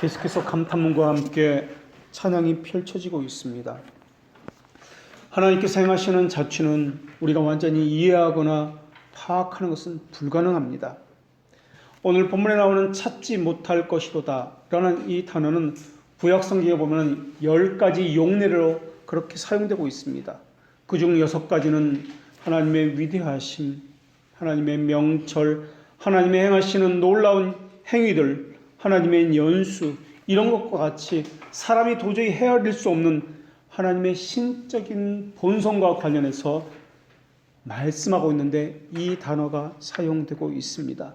계속해서 감탄문과 함께 찬양이 펼쳐지고 있습니다. 하나님께서 행하시는 자취는 우리가 완전히 이해하거나 파악하는 것은 불가능합니다. 오늘 본문에 나오는 찾지 못할 것이로다 라는 이 단어는 구약성경에 보면 10가지 용례로 그렇게 사용되고 있습니다. 그중 6가지는 하나님의 위대하심, 하나님의 명철, 하나님의 행하시는 놀라운 행위들, 하나님의 연수, 이런 것과 같이 사람이 도저히 헤아릴 수 없는 하나님의 신적인 본성과 관련해서 말씀하고 있는데 이 단어가 사용되고 있습니다.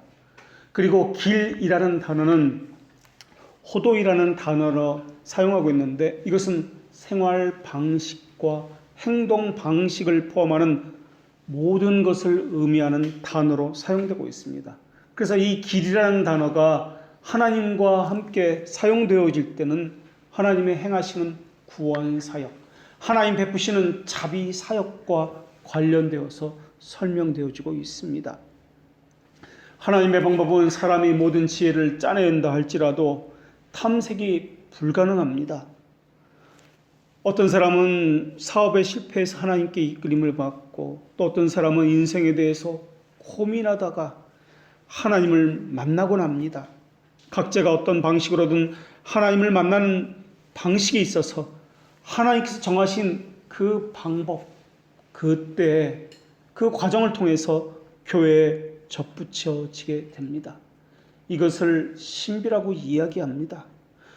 그리고 길이라는 단어는 호도이라는 단어로 사용하고 있는데 이것은 생활 방식과 행동 방식을 포함하는 모든 것을 의미하는 단어로 사용되고 있습니다. 그래서 이 길이라는 단어가 하나님과 함께 사용되어질 때는 하나님의 행하시는 구원 사역, 하나님 베푸시는 자비 사역과 관련되어서 설명되어지고 있습니다. 하나님의 방법은 사람이 모든 지혜를 짜낸다 할지라도 탐색이 불가능합니다. 어떤 사람은 사업에 실패해서 하나님께 이끌림을 받고 또 어떤 사람은 인생에 대해서 고민하다가 하나님을 만나곤 합니다. 각자가 어떤 방식으로든 하나님을 만나는 방식에 있어서 하나님께서 정하신 그 방법, 그때 그 과정을 통해서 교회에 접붙여지게 됩니다. 이것을 신비라고 이야기합니다.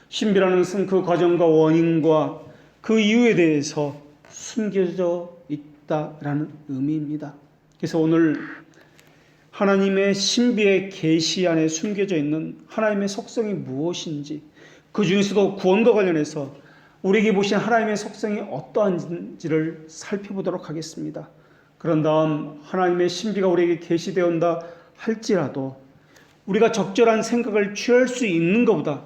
신비라는 것은 그 과정과 원인과 그 이유에 대해서 숨겨져 있다라는 의미입니다. 그래서 오늘 하나님의 신비의 계시 안에 숨겨져 있는 하나님의 속성이 무엇인지, 그 중에서도 구원과 관련해서 우리에게 보신 하나님의 속성이 어떠한지를 살펴보도록 하겠습니다. 그런 다음 하나님의 신비가 우리에게 계시되었다 할지라도 우리가 적절한 생각을 취할 수 있는 것보다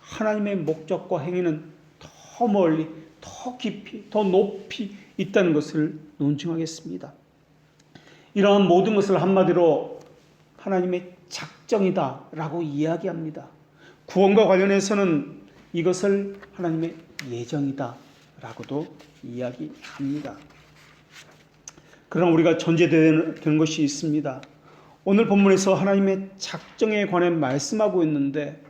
하나님의 목적과 행위는 더 멀리, 더 깊이, 더 높이 있다는 것을 논증하겠습니다. 이러한 모든 것을 한마디로 하나님의 작정이다라고 이야기합니다. 구원과 관련해서는 이것을 하나님의 예정이다라고도 이야기합니다. 그러나 우리가 전제되는 것이 있습니다. 오늘 본문에서 하나님의 작정에 관해 말씀하고 있는데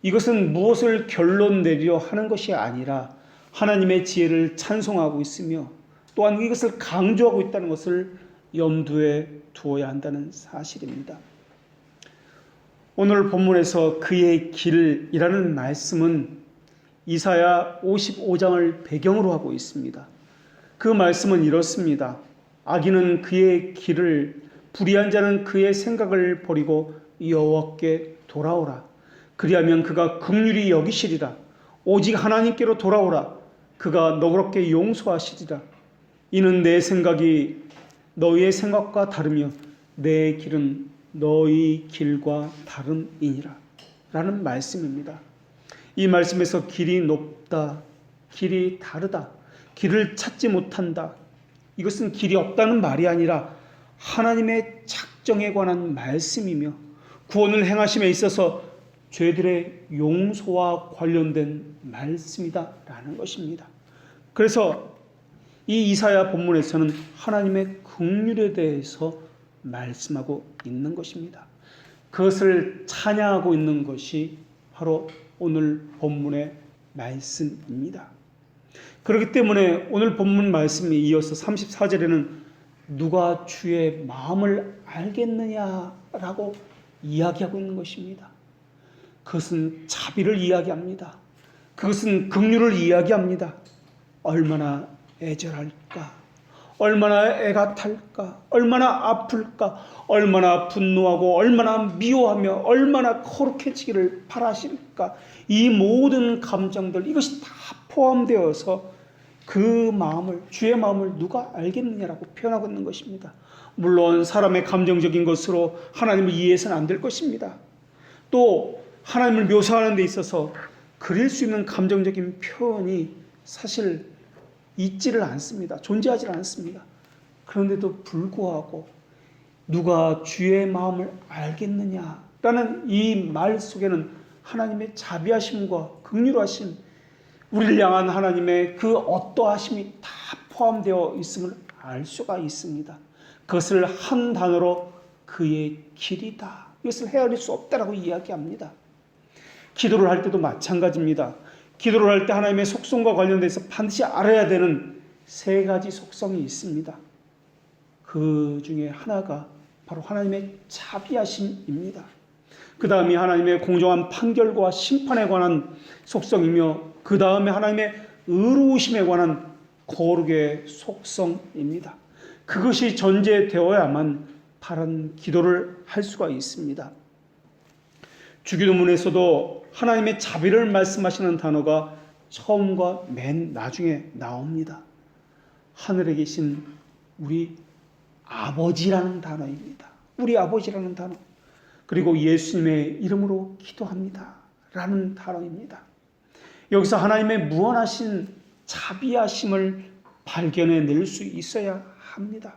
이것은 무엇을 결론 내리려 하는 것이 아니라 하나님의 지혜를 찬송하고 있으며 또한 이것을 강조하고 있다는 것을 염두에 두어야 한다는 사실입니다. 오늘 본문에서 그의 길이라는 말씀은 이사야 55장을 배경으로 하고 있습니다. 그 말씀은 이렇습니다. 악인은 그의 길을, 불의한 자는 그의 생각을 버리고 여호와께 돌아오라. 그리하면 그가 긍휼히 여기시리라. 오직 하나님께로 돌아오라. 그가 너그럽게 용서하시리라. 이는 내 생각이 너희의 생각과 다르며 내 길은 너희 길과 다름이니라 라는 말씀입니다. 이 말씀에서 길이 높다, 길이 다르다, 길을 찾지 못한다, 이것은 길이 없다는 말이 아니라 하나님의 작정에 관한 말씀이며 구원을 행하심에 있어서 죄들의 용서와 관련된 말씀이다라는 것입니다. 그래서 이 이사야 본문에서는 하나님의 긍휼에 대해서 말씀하고 있는 것입니다. 그것을 찬양하고 있는 것이 바로 오늘 본문의 말씀입니다. 그렇기 때문에 오늘 본문 말씀에 이어서 34절에는 누가 주의 마음을 알겠느냐라고 이야기하고 있는 것입니다. 그것은 자비를 이야기합니다. 그것은 긍휼을 이야기합니다. 얼마나 애절할까? 얼마나 애가 탈까? 얼마나 아플까? 얼마나 분노하고 얼마나 미워하며 얼마나 거룩해지기를 바라실까? 이 모든 감정들, 이것이 다 포함되어서 그 마음을, 주의 마음을 누가 알겠느냐라고 표현하고 있는 것입니다. 물론 사람의 감정적인 것으로 하나님을 이해해서는 안 될 것입니다. 또 하나님을 묘사하는 데 있어서 그릴 수 있는 감정적인 표현이 사실 있지를 않습니다. 존재하지 않습니다. 그런데도 불구하고 누가 주의 마음을 알겠느냐라는 이 말 속에는 하나님의 자비하심과 긍휼하심, 우리를 향한 하나님의 그 어떠하심이 다 포함되어 있음을 알 수가 있습니다. 그것을 한 단어로 그의 길이다, 이것을 헤아릴 수 없다라고 이야기합니다. 기도를 할 때도 마찬가지입니다. 기도를 할 때 하나님의 속성과 관련돼서 반드시 알아야 되는 세 가지 속성이 있습니다. 그 중에 하나가 바로 하나님의 자비하심입니다. 그 다음이 하나님의 공정한 판결과 심판에 관한 속성이며, 그 다음에 하나님의 의로우심에 관한 거룩의 속성입니다. 그것이 전제되어야만 바른 기도를 할 수가 있습니다. 주기도문에서도 하나님의 자비를 말씀하시는 단어가 처음과 맨 나중에 나옵니다. 하늘에 계신 우리 아버지라는 단어입니다. 우리 아버지라는 단어. 그리고 예수님의 이름으로 기도합니다 라는 단어입니다. 여기서 하나님의 무한하신 자비하심을 발견해낼 수 있어야 합니다.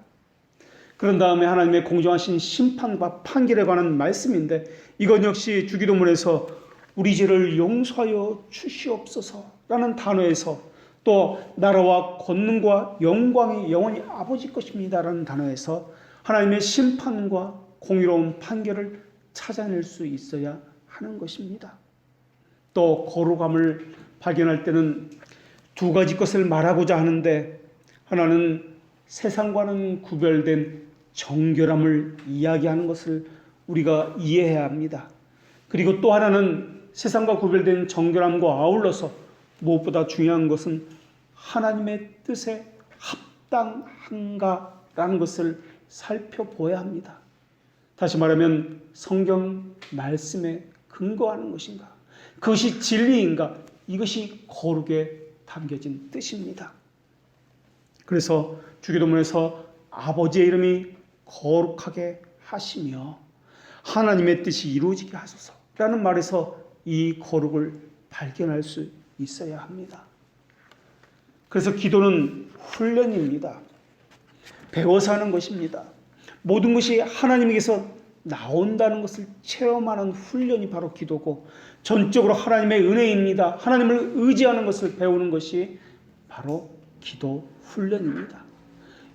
그런 다음에 하나님의 공정하신 심판과 판결에 관한 말씀인데, 이건 역시 주기도문에서 우리 죄를 용서하여 주시옵소서라는 단어에서, 또 나라와 권능과 영광이 영원히 아버지 것입니다라는 단어에서 하나님의 심판과 공의로운 판결을 찾아낼 수 있어야 하는 것입니다. 또 거룩함을 발견할 때는 두 가지 것을 말하고자 하는데, 하나는 세상과는 구별된 정결함을 이야기하는 것을 우리가 이해해야 합니다. 그리고 또 하나는 세상과 구별된 정결함과 아울러서 무엇보다 중요한 것은 하나님의 뜻에 합당한가라는 것을 살펴보아야 합니다. 다시 말하면 성경 말씀에 근거하는 것인가, 그것이 진리인가, 이것이 거룩에 담겨진 뜻입니다. 그래서 주기도문에서 아버지의 이름이 거룩하게 하시며 하나님의 뜻이 이루어지게 하소서라는 말에서 이 거룩을 발견할 수 있어야 합니다. 그래서 기도는 훈련입니다. 배워서 하는 것입니다. 모든 것이 하나님에게서 나온다는 것을 체험하는 훈련이 바로 기도고, 전적으로 하나님의 은혜입니다. 하나님을 의지하는 것을 배우는 것이 바로 기도 훈련입니다.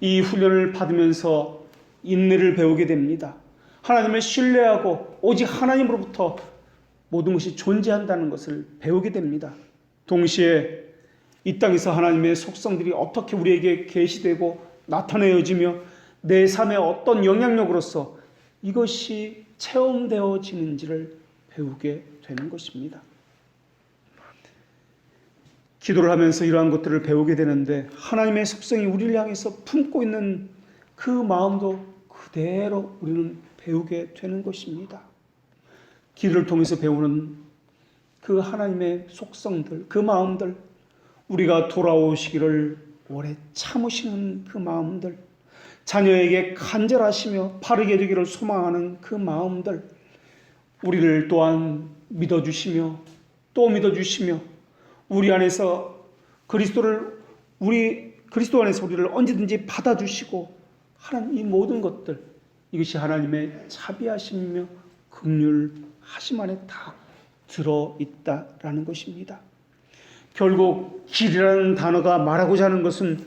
이 훈련을 받으면서 인내를 배우게 됩니다. 하나님을 신뢰하고 오직 하나님으로부터 모든 것이 존재한다는 것을 배우게 됩니다. 동시에 이 땅에서 하나님의 속성들이 어떻게 우리에게 계시되고 나타내어지며 내 삶의 어떤 영향력으로서 이것이 체험되어지는지를 배우게 되는 것입니다. 기도를 하면서 이러한 것들을 배우게 되는데, 하나님의 속성이 우리를 향해서 품고 있는 그 마음도 그대로 우리는 배우게 되는 것입니다. 기도를 통해서 배우는 그 하나님의 속성들, 그 마음들, 우리가 돌아오시기를 오래 참으시는 그 마음들, 자녀에게 간절하시며 바르게 되기를 소망하는 그 마음들, 우리를 또한 믿어주시며 또 믿어주시며 우리 안에서 그리스도 안에서 우리를 언제든지 받아주시고 하는 이 모든 것들, 이것이 하나님의 자비하심이며 긍휼하심 안에 다 들어있다라는 것입니다. 결국 길이라는 단어가 말하고자 하는 것은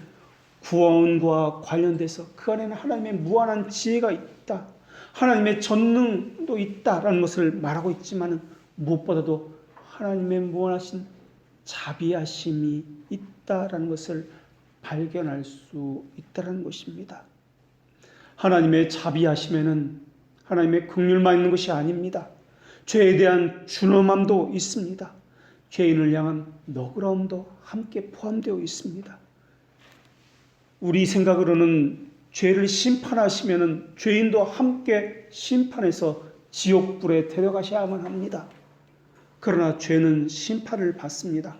구원과 관련돼서 그 안에는 하나님의 무한한 지혜가 있다, 하나님의 전능도 있다라는 것을 말하고 있지만, 무엇보다도 하나님의 무한하신 자비하심이 있다라는 것을 발견할 수 있다는 것입니다. 하나님의 자비하심에는 하나님의 긍휼만 있는 것이 아닙니다. 죄에 대한 준엄함도 있습니다. 죄인을 향한 너그러움도 함께 포함되어 있습니다. 우리 생각으로는 죄를 심판하시면 죄인도 함께 심판해서 지옥불에 데려가셔야만 합니다. 그러나 죄는 심판을 받습니다.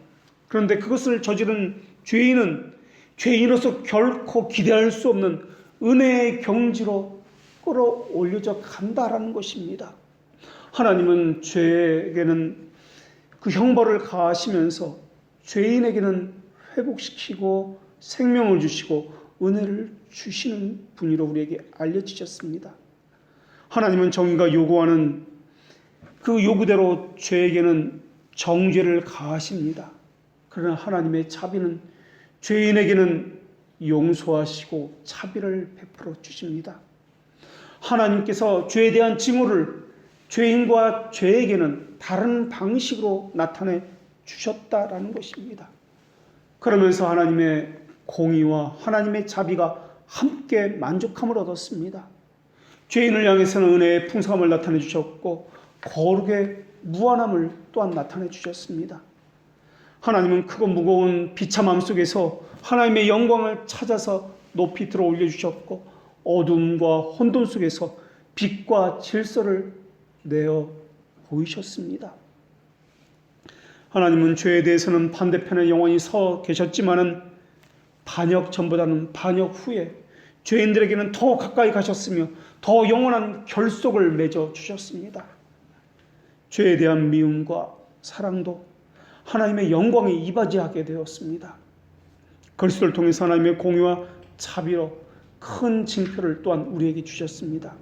그런데 그것을 저지른 죄인은 죄인으로서 결코 기대할 수 없는 은혜의 경지로 끌어올려져 간다라는 것입니다. 하나님은 죄에게는 그 형벌을 가하시면서 죄인에게는 회복시키고 생명을 주시고 은혜를 주시는 분이로 우리에게 알려주셨습니다. 하나님은 정의가 요구하는 그 요구대로 죄에게는 정죄를 가하십니다. 그러나 하나님의 자비는 죄인에게는 용서하시고 자비를 베풀어 주십니다. 하나님께서 죄에 대한 징후를 죄인과 죄에게는 다른 방식으로 나타내 주셨다라는 것입니다. 그러면서 하나님의 공의와 하나님의 자비가 함께 만족함을 얻었습니다. 죄인을 향해서는 은혜의 풍성함을 나타내 주셨고 거룩의 무한함을 또한 나타내 주셨습니다. 하나님은 크고 무거운 비참함 속에서 하나님의 영광을 찾아서 높이 들어 올려주셨고 어둠과 혼돈 속에서 빛과 질서를 내어 보이셨습니다. 하나님은 죄에 대해서는 반대편에 영원히 서 계셨지만은 반역 전보다는 반역 후에 죄인들에게는 더 가까이 가셨으며 더 영원한 결속을 맺어 주셨습니다. 죄에 대한 미움과 사랑도 하나님의 영광이 이바지하게 되었습니다. 그리스도를 통해서 하나님의 공의와 자비로 큰 징표를 또한 우리에게 주셨습니다.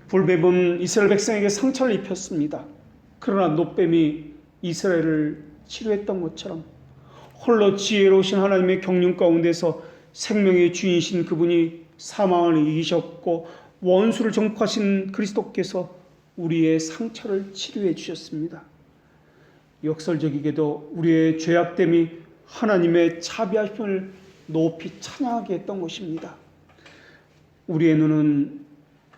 불뱀은 이스라엘 백성에게 상처를 입혔습니다. 그러나 노뱀이 이스라엘을 치료했던 것처럼 홀로 지혜로우신 하나님의 경륜 가운데서 생명의 주인이신 그분이 사망을 이기셨고 원수를 정복하신 그리스도께서 우리의 상처를 치료해 주셨습니다. 역설적이게도 우리의 죄악됨이 하나님의 자비하심을 높이 찬양하게 했던 것입니다. 우리의 눈은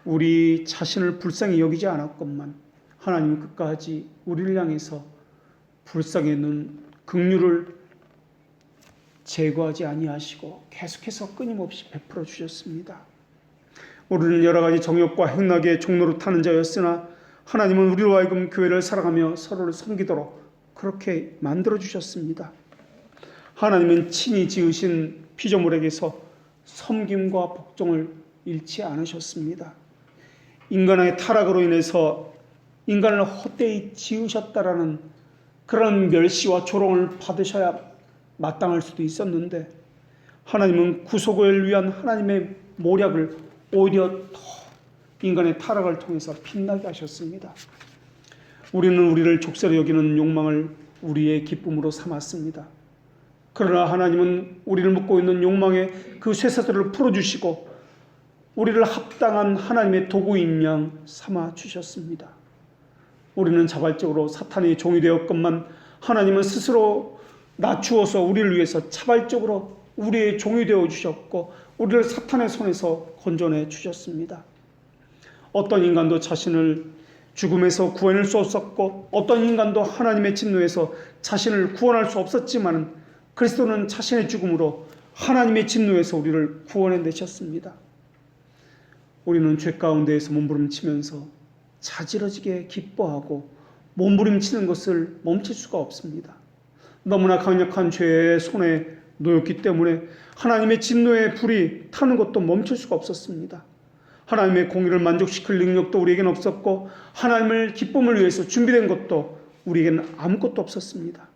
우리 자신을 불쌍히 여기지 않았건만 하나님은 끝까지 우리를 향해서 불쌍히 눈 긍휼을 제거하지 아니하시고 계속해서 끊임없이 베풀어 주셨습니다. 우리는 여러 가지 정욕과 행락의 종로로 타는 자였으나 하나님은 우리로 하여금 교회를 사랑하며 서로를 섬기도록 그렇게 만들어 주셨습니다. 하나님은 친히 지으신 피조물에게서 섬김과 복종을 잃지 않으셨습니다. 인간의 타락으로 인해서 인간을 헛되이 지으셨다라는 그런 멸시와 조롱을 받으셔야 마땅할 수도 있었는데 하나님은 구속을 위한 하나님의 모략을 오히려 더 인간의 타락을 통해서 빛나게 하셨습니다. 우리는 우리를 족쇄로 여기는 욕망을 우리의 기쁨으로 삼았습니다. 그러나 하나님은 우리를 묶고 있는 욕망의 그 쇠사슬을 풀어주시고 우리를 합당한 하나님의 도구인 양 삼아 주셨습니다. 우리는 자발적으로 사탄의 종이 되었건만 하나님은 스스로 낮추어서 우리를 위해서 자발적으로 우리의 종이 되어 주셨고 우리를 사탄의 손에서 건져내 주셨습니다. 어떤 인간도 자신을 죽음에서 구원할 수 없었고 어떤 인간도 하나님의 진노에서 자신을 구원할 수 없었지만 그리스도는 자신의 죽음으로 하나님의 진노에서 우리를 구원해 내셨습니다. 우리는 죄 가운데에서 몸부림치면서 자지러지게 기뻐하고 몸부림치는 것을 멈출 수가 없습니다. 너무나 강력한 죄의 손에 놓였기 때문에 하나님의 진노의 불이 타는 것도 멈출 수가 없었습니다. 하나님의 공의를 만족시킬 능력도 우리에겐 없었고 하나님을 기쁨을 위해서 준비된 것도 우리에겐 아무것도 없었습니다.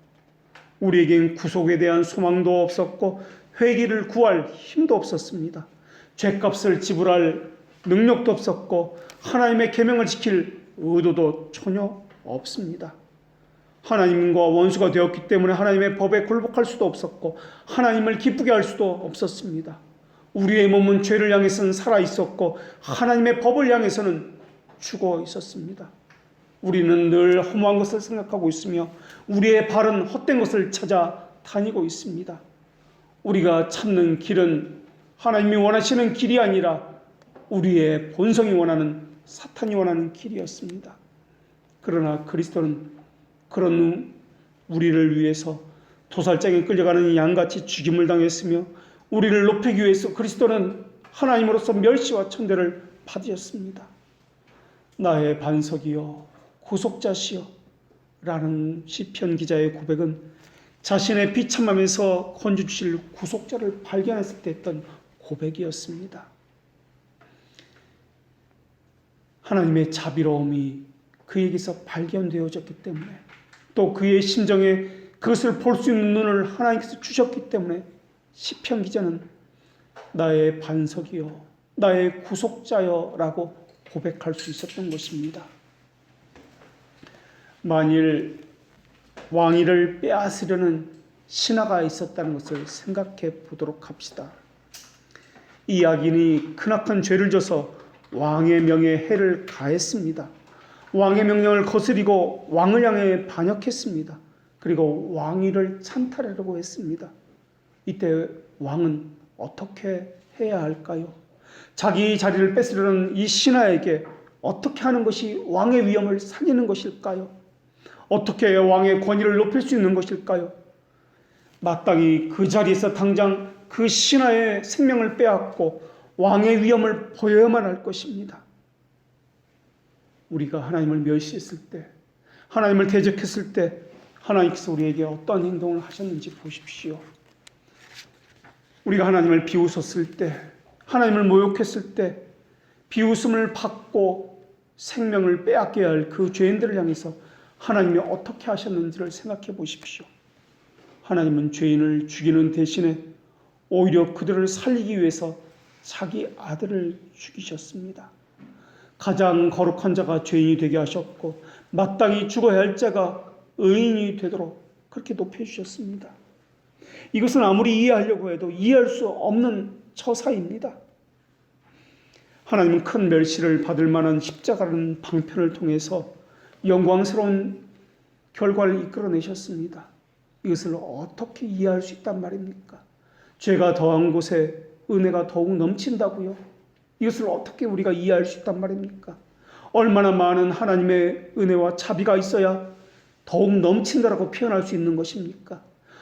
우리에겐 구속에 대한 소망도 없었고 회개를 구할 힘도 없었습니다. 죄값을 지불할 능력도 없었고 하나님의 계명을 지킬 의도도 전혀 없습니다. 하나님과 원수가 되었기 때문에 하나님의 법에 굴복할 수도 없었고 하나님을 기쁘게 할 수도 없었습니다. 우리의 몸은 죄를 향해서는 살아 있었고 하나님의 법을 향해서는 죽어 있었습니다. 우리는 늘 허무한 것을 생각하고 있으며 우리의 발은 헛된 것을 찾아 다니고 있습니다. 우리가 찾는 길은 하나님이 원하시는 길이 아니라 우리의 본성이 원하는 사탄이 원하는 길이었습니다. 그러나 그리스도는 그런 우리를 위해서 도살장에 끌려가는 양같이 죽임을 당했으며 우리를 높이기 위해서 그리스도는 하나님으로서 멸시와 천대를 받으셨습니다. 나의 반석이여 구속자시여 라는 시편 기자의 고백은 자신의 비참함에서 건져주실 구속자를 발견했을 때 했던 고백이었습니다. 하나님의 자비로움이 그에게서 발견되어졌기 때문에 또 그의 심정에 그것을 볼 수 있는 눈을 하나님께서 주셨기 때문에 시편 기자는 나의 반석이요 나의 구속자여 라고 고백할 수 있었던 것입니다. 만일 왕위를 빼앗으려는 신하가 있었다는 것을 생각해 보도록 합시다. 이 악인이 크나큰 죄를 져서 왕의 명예에 해를 가했습니다. 왕의 명령을 거스리고 왕을 향해 반역했습니다. 그리고 왕위를 찬탈하려고 했습니다. 이때 왕은 어떻게 해야 할까요? 자기 자리를 뺏으려는 이 신하에게 어떻게 하는 것이 왕의 위엄을 살리는 것일까요? 어떻게 왕의 권위를 높일 수 있는 것일까요? 마땅히 그 자리에서 당장 그 신하의 생명을 빼앗고 왕의 위엄을 보여야만 할 것입니다. 우리가 하나님을 멸시했을 때, 하나님을 대적했을 때 하나님께서 우리에게 어떤 행동을 하셨는지 보십시오. 우리가 하나님을 비웃었을 때, 하나님을 모욕했을 때 비웃음을 받고 생명을 빼앗겨야 할 그 죄인들을 향해서 하나님이 어떻게 하셨는지를 생각해 보십시오. 하나님은 죄인을 죽이는 대신에 오히려 그들을 살리기 위해서 자기 아들을 죽이셨습니다. 가장 거룩한 자가 죄인이 되게 하셨고 마땅히 죽어야 할 자가 의인이 되도록 그렇게 높여주셨습니다. 이것은 아무리 이해하려고 해도 이해할 수 없는 처사입니다. 하나님은 큰 멸시를 받을 만한 십자가라는 방편을 통해서 영광스러운 결과를 이끌어내셨습니다. 이것을 어떻게 이해할 수 있단 말입니까? 죄가 더한 곳에 은혜가 더욱 넘친다고요? 이것을 어떻게 우리가 이해할 수 있단 말입니까? 얼마나 많은 하나님의 은혜와 자비가 있어야 더욱 넘친다라고 표현할 수 있는 것입니까?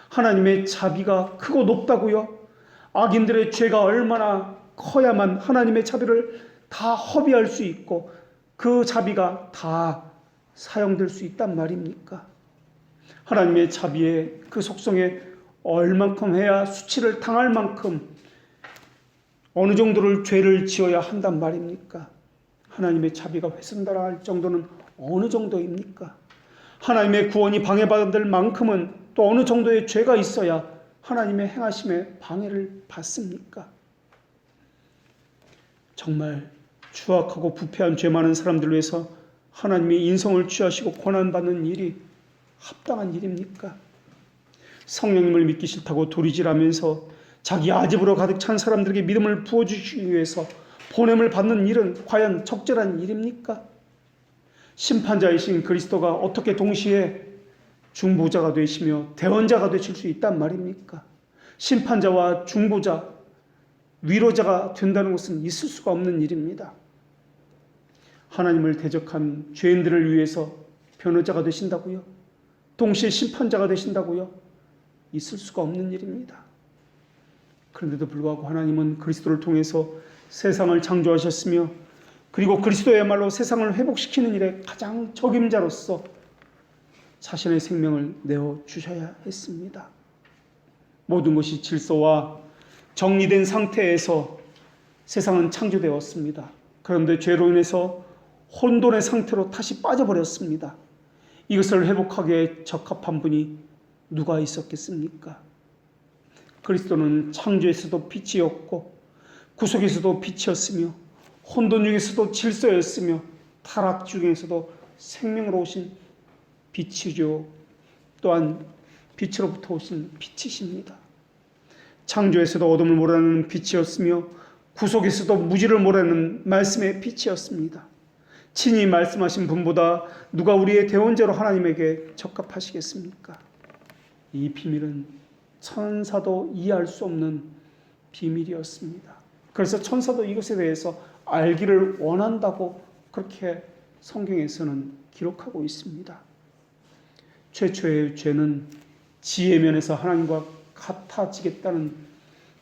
하나님의 자비가 크고 높다고요? 악인들의 죄가 얼마나 커야만 하나님의 자비를 다 허비할 수 있고 그 자비가 다 사용될 수 있단 말입니까? 하나님의 자비의 그 속성에 얼만큼 해야 수치를 당할 만큼 어느 정도를 죄를 지어야 한단 말입니까? 하나님의 자비가 훼손당할 정도는 어느 정도입니까? 하나님의 구원이 방해받을 만큼은 또 어느 정도의 죄가 있어야 하나님의 행하심에 방해를 받습니까? 정말 추악하고 부패한 죄 많은 사람들을 위해서 하나님의 인성을 취하시고 고난받는 일이 합당한 일입니까? 성령님을 믿기 싫다고 도리질하면서 자기 아집으로 가득 찬 사람들에게 믿음을 부어주시기 위해서 보냄을 받는 일은 과연 적절한 일입니까? 심판자이신 그리스도가 어떻게 동시에 중보자가 되시며 대언자가 되실 수 있단 말입니까? 심판자와 중보자, 위로자가 된다는 것은 있을 수가 없는 일입니다. 하나님을 대적한 죄인들을 위해서 변호자가 되신다고요? 동시에 심판자가 되신다고요? 있을 수가 없는 일입니다. 그런데도 불구하고 하나님은 그리스도를 통해서 세상을 창조하셨으며 그리고 그리스도야말로 세상을 회복시키는 일에 가장 적임자로서 자신의 생명을 내어주셔야 했습니다. 모든 것이 질서와 정리된 상태에서 세상은 창조되었습니다. 그런데 죄로 인해서 혼돈의 상태로 다시 빠져버렸습니다. 이것을 회복하기에 적합한 분이 누가 있었겠습니까? 그리스도는 창조에서도 빛이었고 구속에서도 빛이었으며 혼돈 중에서도 질서였으며 타락 중에서도 생명으로 오신 빛이죠. 또한 빛으로부터 오신 빛이십니다. 창조에서도 어둠을 몰아내는 빛이었으며 구속에서도 무지를 몰아내는 말씀의 빛이었습니다. 친히 말씀하신 분보다 누가 우리의 대원자로 하나님에게 적합하시겠습니까? 이 비밀은 천사도 이해할 수 없는 비밀이었습니다. 그래서 천사도 이것에 대해서 알기를 원한다고 그렇게 성경에서는 기록하고 있습니다. 최초의 죄는 지혜 면에서 하나님과 같아지겠다는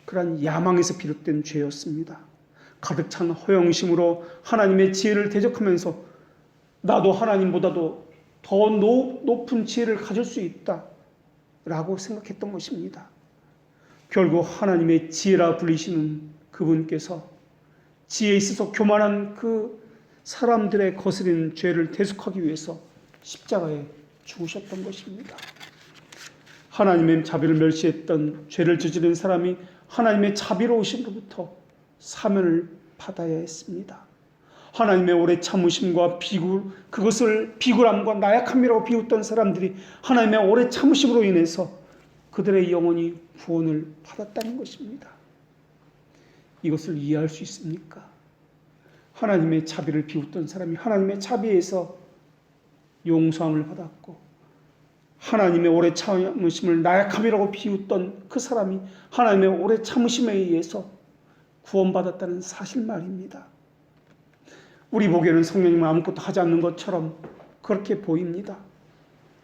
그런 야망에서 비롯된 죄였습니다. 가득 찬 허영심으로 하나님의 지혜를 대적하면서 나도 하나님보다도 더 높은 지혜를 가질 수 있다라고 생각했던 것입니다. 결국 하나님의 지혜라 불리시는 그분께서 지혜에 있어서 교만한 그 사람들의 거스린 죄를 대속하기 위해서 십자가에 죽으셨던 것입니다. 하나님의 자비를 멸시했던 죄를 저지른 사람이 하나님의 자비로우심으로부터 사면을 받아야 했습니다. 하나님의 오래 참으심과 그것을 비굴함과 나약함이라고 비웃던 사람들이 하나님의 오래 참으심으로 인해서 그들의 영혼이 구원을 받았다는 것입니다. 이것을 이해할 수 있습니까? 하나님의 자비를 비웃던 사람이 하나님의 자비에서 용서함을 받았고, 하나님의 오래 참으심을 나약함이라고 비웃던 그 사람이 하나님의 오래 참으심에 의해서 구원받았다는 사실 말입니다. 우리 보기에는 성령님은 아무것도 하지 않는 것처럼 그렇게 보입니다.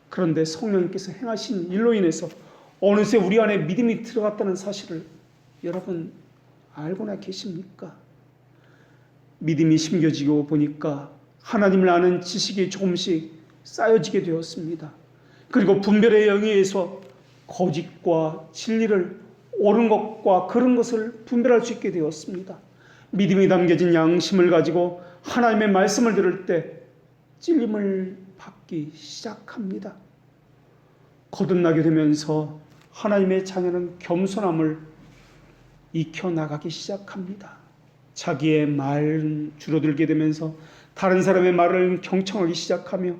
그런데 성령님께서 행하신 일로 인해서 어느새 우리 안에 믿음이 들어갔다는 사실을 여러분 알고나 계십니까? 믿음이 심겨지고 보니까 하나님을 아는 지식이 조금씩 쌓여지게 되었습니다. 그리고 분별의 영역에서 거짓과 진리를, 옳은 것과 그른 것을 분별할 수 있게 되었습니다. 믿음이 담겨진 양심을 가지고 하나님의 말씀을 들을 때 찔림을 받기 시작합니다. 거듭나게 되면서 하나님의 자녀는 겸손함을 익혀나가기 시작합니다. 자기의 말은 줄어들게 되면서 다른 사람의 말을 경청하기 시작하며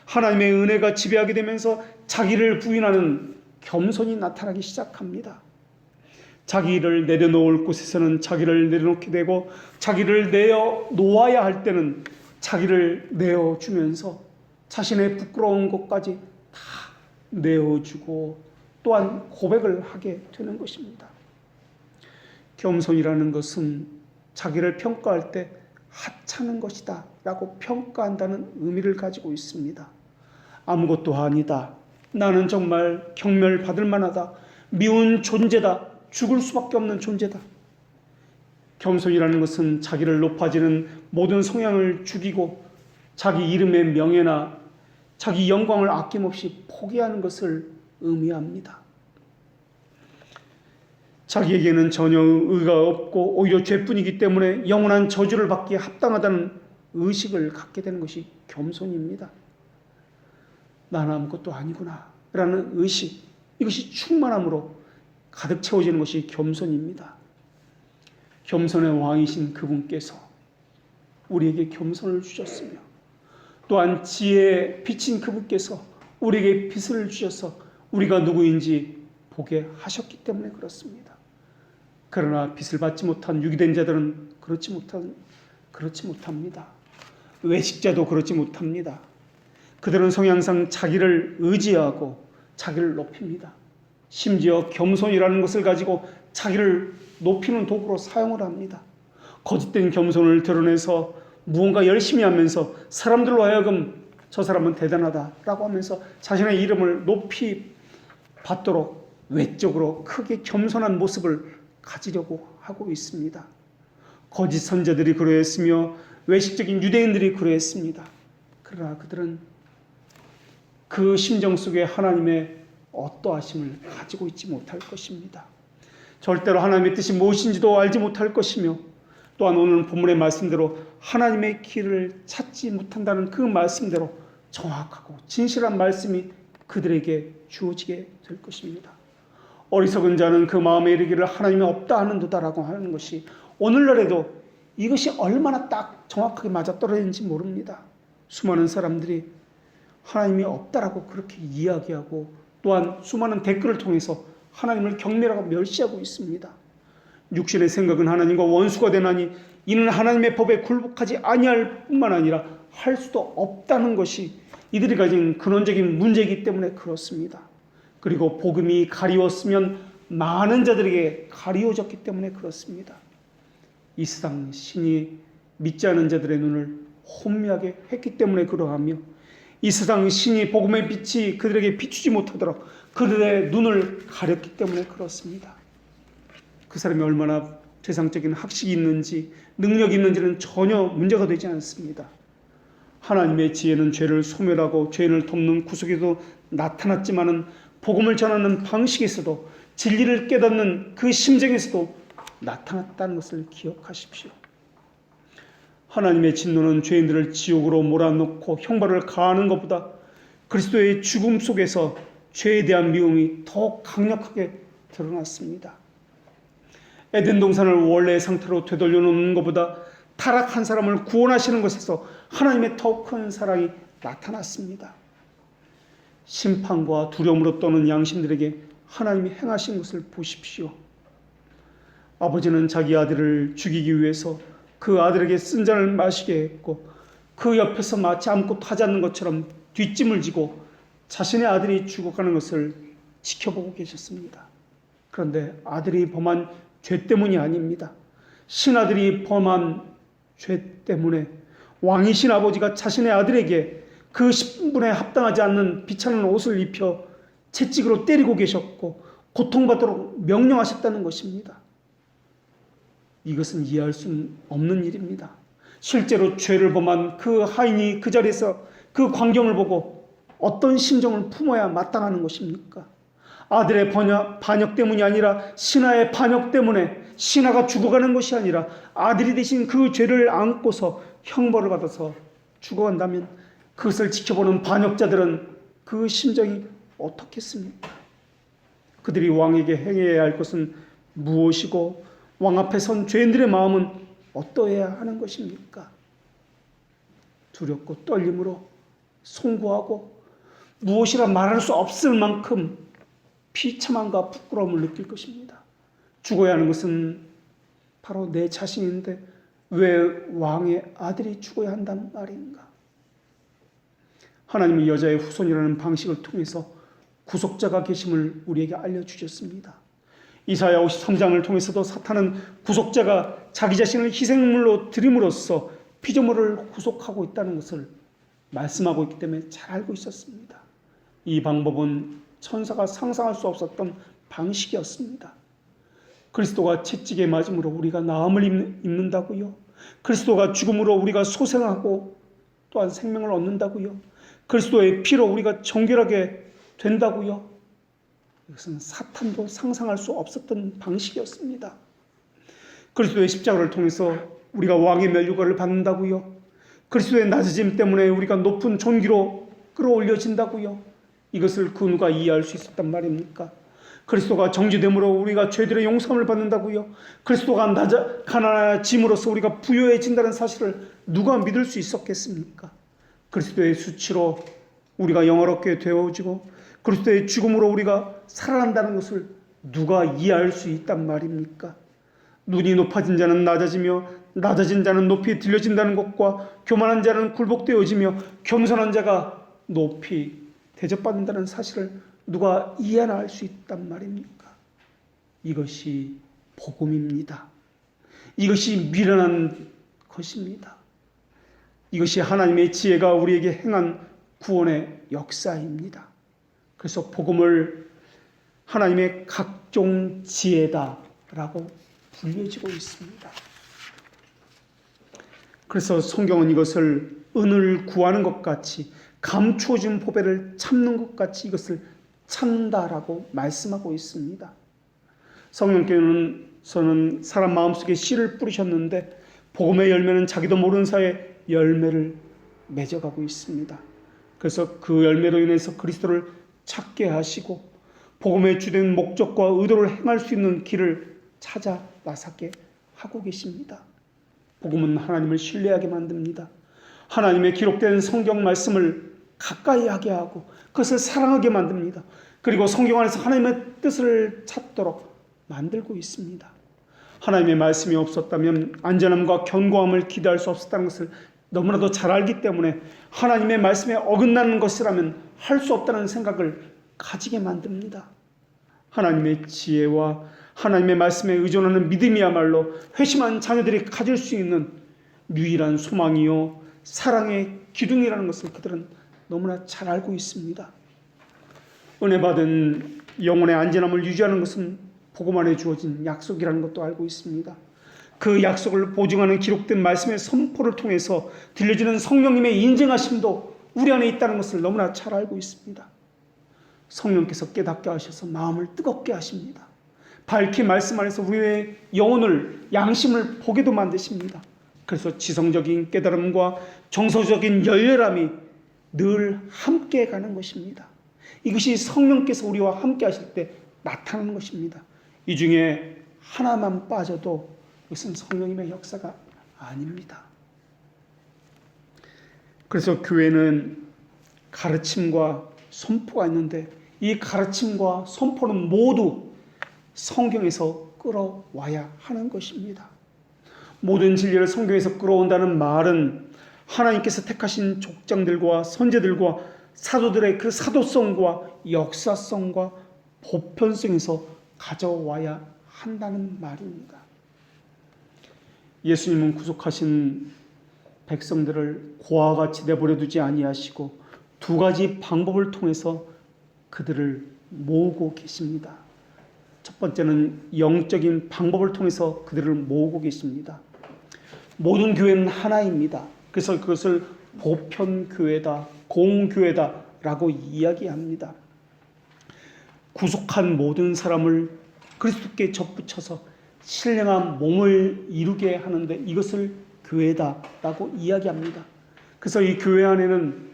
하나님의 은혜가 지배하게 되면서 자기를 부인하는 겸손이 나타나기 시작합니다. 자기를 내려놓을 곳에서는 자기를 내려놓게 되고, 자기를 내어놓아야 할 때는 자기를 내어주면서 자신의 부끄러운 것까지 다 내어주고 또한 고백을 하게 되는 것입니다. 겸손이라는 것은 자기를 평가할 때 하찮은 것이다 라고 평가한다는 의미를 가지고 있습니다. 아무것도 아니다, 나는 정말 경멸받을 만하다, 미운 존재다, 죽을 수밖에 없는 존재다. 겸손이라는 것은 자기를 높아지는 모든 성향을 죽이고 자기 이름의 명예나 자기 영광을 아낌없이 포기하는 것을 의미합니다. 자기에게는 전혀 의가 없고 오히려 죄뿐이기 때문에 영원한 저주를 받기에 합당하다는 의식을 갖게 되는 것이 겸손입니다. 나는 아무것도 아니구나 라는 의식, 이것이 충만함으로 가득 채워지는 것이 겸손입니다. 겸손의 왕이신 그분께서 우리에게 겸손을 주셨으며, 또한 지혜의 빛인 그분께서 우리에게 빛을 주셔서 우리가 누구인지 보게 하셨기 때문에 그렇습니다. 그러나 빛을 받지 못한 유기된 자들은 그렇지 못합니다. 외식자도 그렇지 못합니다. 그들은 성향상 자기를 의지하고 자기를 높입니다. 심지어 겸손이라는 것을 가지고 자기를 높이는 도구로 사용을 합니다. 거짓된 겸손을 드러내서 무언가 열심히 하면서 사람들로 하여금 저 사람은 대단하다라고 하면서 자신의 이름을 높이 받도록 외적으로 크게 겸손한 모습을 가지려고 하고 있습니다. 거짓 선자들이 그러했으며 외식적인 유대인들이 그러했습니다. 그러나 그들은 그 심정 속에 하나님의 어떠하심을 가지고 있지 못할 것입니다. 절대로 하나님의 뜻이 무엇인지도 알지 못할 것이며, 또한 오늘 본문의 말씀대로 하나님의 길을 찾지 못한다는 그 말씀대로 정확하고 진실한 말씀이 그들에게 주어지게 될 것입니다. 어리석은 자는 그 마음에 이르기를 하나님이 없다 하는도다라고 하는 것이 오늘날에도 이것이 얼마나 딱 정확하게 맞아떨어지는지 모릅니다. 수많은 사람들이 하나님이 없다라고 그렇게 이야기하고, 또한 수많은 댓글을 통해서 하나님을 경멸하고 멸시하고 있습니다. 육신의 생각은 하나님과 원수가 되나니 이는 하나님의 법에 굴복하지 아니할 뿐만 아니라 할 수도 없다는 것이 이들이 가진 근원적인 문제이기 때문에 그렇습니다. 그리고 복음이 가리웠으면 많은 자들에게 가리워졌기 때문에 그렇습니다. 이 세상 신이 믿지 않은 자들의 눈을 혼미하게 했기 때문에 그러하며, 이 세상 신이 복음의 빛이 그들에게 비추지 못하도록 그들의 눈을 가렸기 때문에 그렇습니다. 그 사람이 얼마나 세상적인 학식이 있는지 능력이 있는지는 전혀 문제가 되지 않습니다. 하나님의 지혜는 죄를 소멸하고 죄인을 돕는 구속에도 나타났지만은 복음을 전하는 방식에서도 진리를 깨닫는 그 심정에서도 나타났다는 것을 기억하십시오. 하나님의 진노는 죄인들을 지옥으로 몰아넣고 형벌을 가하는 것보다 그리스도의 죽음 속에서 죄에 대한 미움이 더 강력하게 드러났습니다. 에덴 동산을 원래의 상태로 되돌려 놓는 것보다 타락한 사람을 구원하시는 것에서 하나님의 더 큰 사랑이 나타났습니다. 심판과 두려움으로 떠는 양심들에게 하나님이 행하신 것을 보십시오. 아버지는 자기 아들을 죽이기 위해서 그 아들에게 쓴 잔을 마시게 했고, 그 옆에서 마치 아무것도 하지 않는 것처럼 뒷짐을 지고 자신의 아들이 죽어가는 것을 지켜보고 계셨습니다. 그런데 아들이 범한 죄 때문이 아닙니다. 신아들이 범한 죄 때문에 왕이신 아버지가 자신의 아들에게 그 신분에 합당하지 않는 비천한 옷을 입혀 채찍으로 때리고 계셨고 고통받도록 명령하셨다는 것입니다. 이것은 이해할 수 없는 일입니다. 실제로 죄를 범한 그 하인이 그 자리에서 그 광경을 보고 어떤 심정을 품어야 마땅하는 것입니까? 아들의 반역 때문이 아니라 신하의 반역 때문에 신하가 죽어가는 것이 아니라 아들이 대신 그 죄를 안고서 형벌을 받아서 죽어간다면 그것을 지켜보는 반역자들은 그 심정이 어떻겠습니까? 그들이 왕에게 행해야 할 것은 무엇이고 왕 앞에 선 죄인들의 마음은 어떠해야 하는 것입니까? 두렵고 떨림으로 송구하고 무엇이라 말할 수 없을 만큼 비참함과 부끄러움을 느낄 것입니다. 죽어야 하는 것은 바로 내 자신인데 왜 왕의 아들이 죽어야 한다는 말인가? 하나님이 여자의 후손이라는 방식을 통해서 구속자가 계심을 우리에게 알려주셨습니다. 이사야 53장을 통해서도 사탄은 구속자가 자기 자신을 희생물로 드림으로써 피조물을 구속하고 있다는 것을 말씀하고 있기 때문에 잘 알고 있었습니다. 이 방법은 천사가 상상할 수 없었던 방식이었습니다. 그리스도가 채찍에 맞음으로 우리가 나음을 입는다고요. 그리스도가 죽음으로 우리가 소생하고 또한 생명을 얻는다고요. 그리스도의 피로 우리가 정결하게 된다고요. 이것은 사탄도 상상할 수 없었던 방식이었습니다. 그리스도의 십자가를 통해서 우리가 왕의 면류관을 받는다고요. 그리스도의 낮아짐 때문에 우리가 높은 존귀로 끌어올려진다고요. 이것을 그 누가 이해할 수 있었단 말입니까? 그리스도가 정죄됨으로 우리가 죄들의 용서함을 받는다고요. 그리스도가 가난해짐으로써 우리가 부유해진다는 사실을 누가 믿을 수 있었겠습니까? 그리스도의 수치로 우리가 영화롭게 되어지고 그리스도의 죽음으로 우리가 살아난다는 것을 누가 이해할 수 있단 말입니까? 눈이 높아진 자는 낮아지며 낮아진 자는 높이 들려진다는 것과 교만한 자는 굴복되어지며 겸손한 자가 높이 대접받는다는 사실을 누가 이해나 할 수 있단 말입니까? 이것이 복음입니다. 이것이 미련한 것입니다. 이것이 하나님의 지혜가 우리에게 행한 구원의 역사입니다. 그래서 복음을 하나님의 각종 지혜다라고 불려지고 있습니다. 그래서 성경은 이것을 은을 구하는 것 같이 감추어진 보배를 참는 것 같이 이것을 찾는다라고 말씀하고 있습니다. 성령께서는 사람 마음속에 씨를 뿌리셨는데 복음의 열매는 자기도 모르는 사이에 열매를 맺어가고 있습니다. 그래서 그 열매로 인해서 그리스도를 찾게 하시고 복음의 주된 목적과 의도를 행할 수 있는 길을 찾아 나서게 하고 계십니다. 복음은 하나님을 신뢰하게 만듭니다. 하나님의 기록된 성경 말씀을 가까이 하게 하고 그것을 사랑하게 만듭니다. 그리고 성경 안에서 하나님의 뜻을 찾도록 만들고 있습니다. 하나님의 말씀이 없었다면 안전함과 견고함을 기대할 수 없었다는 것을 너무나도 잘 알기 때문에 하나님의 말씀에 어긋나는 것이라면 할 수 없다는 생각을 가지게 만듭니다. 하나님의 지혜와 하나님의 말씀에 의존하는 믿음이야말로 회심한 자녀들이 가질 수 있는 유일한 소망이요 사랑의 기둥이라는 것을 그들은 너무나 잘 알고 있습니다. 은혜 받은 영혼의 안전함을 유지하는 것은 복음 안에 주어진 약속이라는 것도 알고 있습니다. 그 약속을 보증하는 기록된 말씀의 선포를 통해서 들려지는 성령님의 인증하심도 우리 안에 있다는 것을 너무나 잘 알고 있습니다. 성령께서 깨닫게 하셔서 마음을 뜨겁게 하십니다. 밝히 말씀 안에서 우리의 영혼을 양심을 보게도 만드십니다. 그래서 지성적인 깨달음과 정서적인 열렬함이 늘 함께 가는 것입니다. 이것이 성령께서 우리와 함께 하실 때 나타나는 것입니다. 이 중에 하나만 빠져도 이것은 성령님의 역사가 아닙니다. 그래서 교회는 가르침과 선포가 있는데 이 가르침과 선포는 모두 성경에서 끌어와야 하는 것입니다. 모든 진리를 성경에서 끌어온다는 말은 하나님께서 택하신 족장들과 선제들과 사도들의 그 사도성과 역사성과 보편성에서 가져와야 한다는 말입니다. 예수님은 구속하신 백성들을 고와 같이 내버려 두지 아니하시고 두 가지 방법을 통해서 그들을 모으고 계십니다. 첫 번째는 영적인 방법을 통해서 그들을 모으고 계십니다. 모든 교회는 하나입니다. 그래서 그것을 보편교회다, 공교회다라고 이야기합니다. 구속한 모든 사람을 그리스도께 접붙여서 신령한 몸을 이루게 하는데 이것을 교회다라고 이야기합니다. 그래서 이 교회 안에는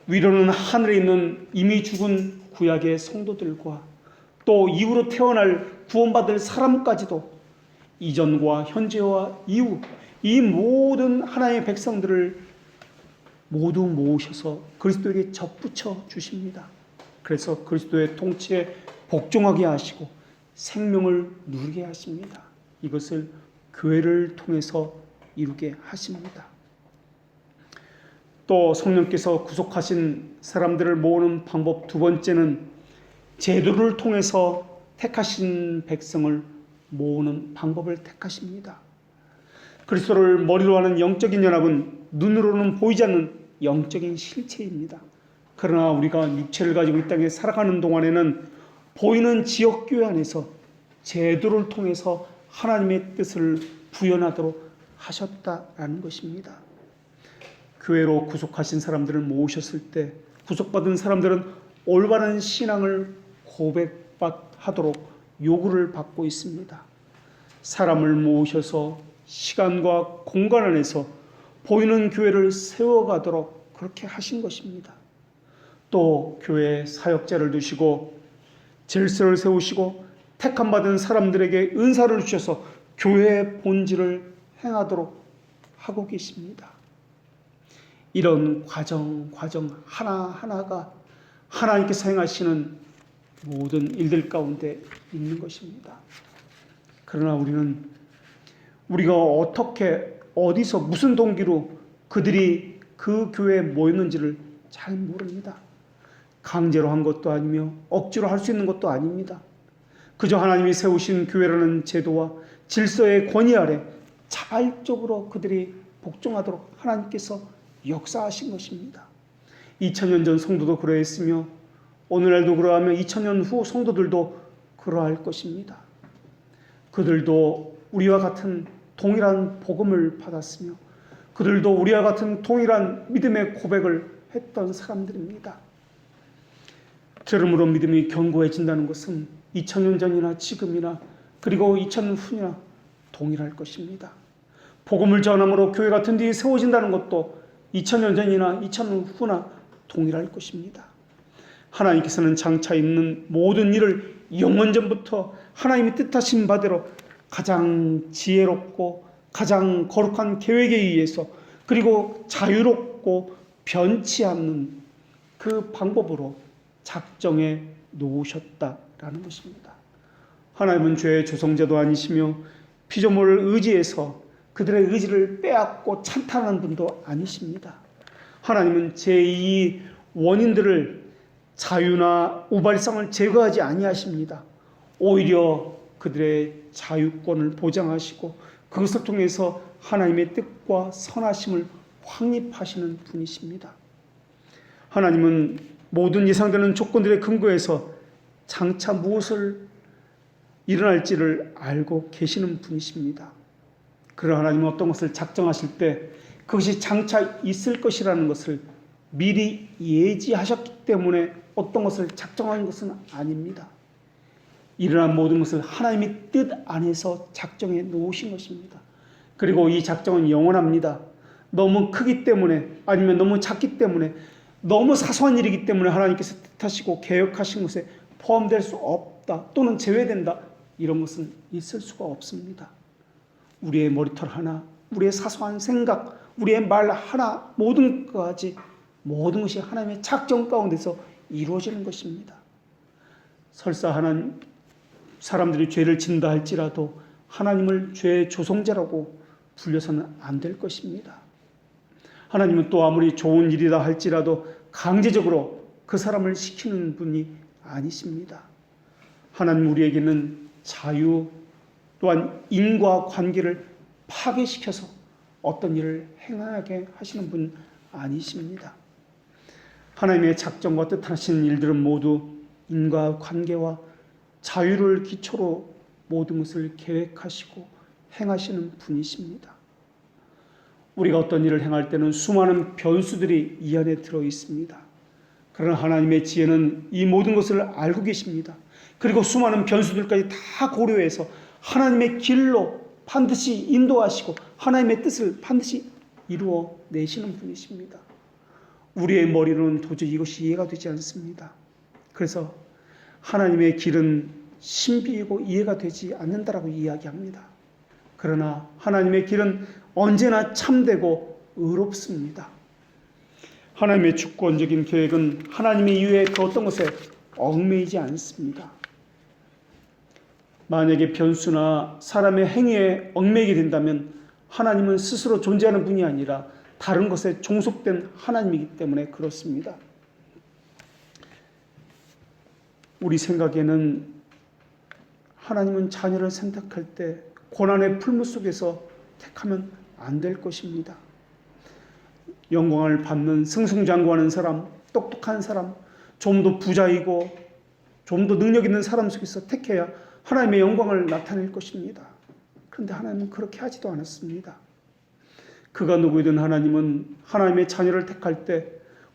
위로는 하늘에 있는 이미 죽은 구약의 성도들과 또 이후로 태어날 구원받을 사람까지도 이전과 현재와 이후 이 모든 하나님의 백성들을 모두 모으셔서 그리스도에게 접붙여 주십니다. 그래서 그리스도의 통치에 복종하게 하시고 생명을 누리게 하십니다. 이것을 교회를 통해서 이루게 하십니다. 또 성령께서 구속하신 사람들을 모으는 방법 두 번째는 제도를 통해서 택하신 백성을 모으는 방법을 택하십니다. 그리스도를 머리로 하는 영적인 연합은 눈으로는 보이지 않는 영적인 실체입니다. 그러나 우리가 육체를 가지고 이 땅에 살아가는 동안에는 보이는 지역교회 안에서 제도를 통해서 하나님의 뜻을 구현하도록 하셨다라는 것입니다. 교회로 구속하신 사람들을 모으셨을 때 구속받은 사람들은 올바른 신앙을 고백하도록 요구를 받고 있습니다. 사람을 모으셔서 시간과 공간 안에서 보이는 교회를 세워가도록 그렇게 하신 것입니다. 또 교회에 사역자를 두시고 질서를 세우시고 택함 받은 사람들에게 은사를 주셔서 교회의 본질을 행하도록 하고 계십니다. 이런 과정 하나하나가 하나님께서 행하시는 모든 일들 가운데 있는 것입니다. 그러나 우리가 어떻게 어디서 무슨 동기로 그들이 그 교회에 모였는지를 잘 모릅니다. 강제로 한 것도 아니며 억지로 할 수 있는 것도 아닙니다. 그저 하나님이 세우신 교회라는 제도와 질서의 권위 아래 자발적으로 그들이 복종하도록 하나님께서 역사하신 것입니다. 2000년 전 성도도 그러했으며 오늘날도 그러하며 2000년 후 성도들도 그러할 것입니다. 그들도 우리와 같은 동일한 복음을 받았으며 그들도 우리와 같은 동일한 믿음의 고백을 했던 사람들입니다. 들음으로 믿음이 견고해진다는 것은 2000년 전이나 지금이나 그리고 2000년 후나 동일할 것입니다. 복음을 전함으로 교회 같은 데 세워진다는 것도 2000년 전이나 2000년 후나 동일할 것입니다. 하나님께서는 장차 있는 모든 일을 영원전부터 하나님이 뜻하신 바대로 가장 지혜롭고 가장 거룩한 계획에 의해서 그리고 자유롭고 변치 않는 그 방법으로 작정해 놓으셨다라는 것입니다. 하나님은 죄의 조성자도 아니시며 피조물을 의지해서 그들의 의지를 빼앗고 찬탄하는 분도 아니십니다. 하나님은 제2 원인들을 자유나 우발성을 제거하지 아니하십니다. 오히려 그들의 자유권을 보장하시고 그것을 통해서 하나님의 뜻과 선하심을 확립하시는 분이십니다. 하나님은 모든 예상되는 조건들의 근거에서 장차 무엇을 일어날지를 알고 계시는 분이십니다. 그러나 하나님은 어떤 것을 작정하실 때 그것이 장차 있을 것이라는 것을 미리 예지하셨기 때문에 어떤 것을 작정한 것은 아닙니다. 일어난 모든 것을 하나님의 뜻 안에서 작정해 놓으신 것입니다. 그리고 이 작정은 영원합니다. 너무 크기 때문에 아니면 너무 작기 때문에 너무 사소한 일이기 때문에 하나님께서 뜻하시고 계획하신 것에 포함될 수 없다 또는 제외된다 이런 것은 있을 수가 없습니다. 우리의 머리털 하나, 우리의 사소한 생각, 우리의 말 하나, 모든 것이 하나님의 작정 가운데서 이루어지는 것입니다. 설사 사람들이 죄를 짓는다 할지라도 하나님을 죄의 조성자라고 불려서는 안 될 것입니다. 하나님은 또 아무리 좋은 일이다 할지라도 강제적으로 그 사람을 시키는 분이 아니십니다. 하나님 우리에게는 자유 또한 인과관계를 파괴시켜서 어떤 일을 행하게 하시는 분 아니십니다. 하나님의 작정과 뜻하시는 일들은 모두 인과관계와 자유를 기초로 모든 것을 계획하시고 행하시는 분이십니다. 우리가 어떤 일을 행할 때는 수많은 변수들이 이 안에 들어 있습니다. 그러나 하나님의 지혜는 이 모든 것을 알고 계십니다. 그리고 수많은 변수들까지 다 고려해서 하나님의 길로 반드시 인도하시고 하나님의 뜻을 반드시 이루어 내시는 분이십니다. 우리의 머리로는 도저히 이것이 이해가 되지 않습니다. 그래서 하나님의 길은 신비이고 이해가 되지 않는다라고 이야기합니다. 그러나 하나님의 길은 언제나 참되고 의롭습니다. 하나님의 주권적인 계획은 하나님의 이외에 그 어떤 것에 얽매이지 않습니다. 만약에 변수나 사람의 행위에 얽매이게 된다면 하나님은 스스로 존재하는 분이 아니라 다른 것에 종속된 하나님이기 때문에 그렇습니다. 우리 생각에는 하나님은 자녀를 선택할 때 고난의 풀무 속에서 택하면 안 될 것입니다. 영광을 받는 승승장구하는 사람, 똑똑한 사람, 좀 더 부자이고 좀 더 능력 있는 사람 속에서 택해야 하나님의 영광을 나타낼 것입니다. 그런데 하나님은 그렇게 하지도 않았습니다. 그가 누구이든 하나님은 하나님의 자녀를 택할 때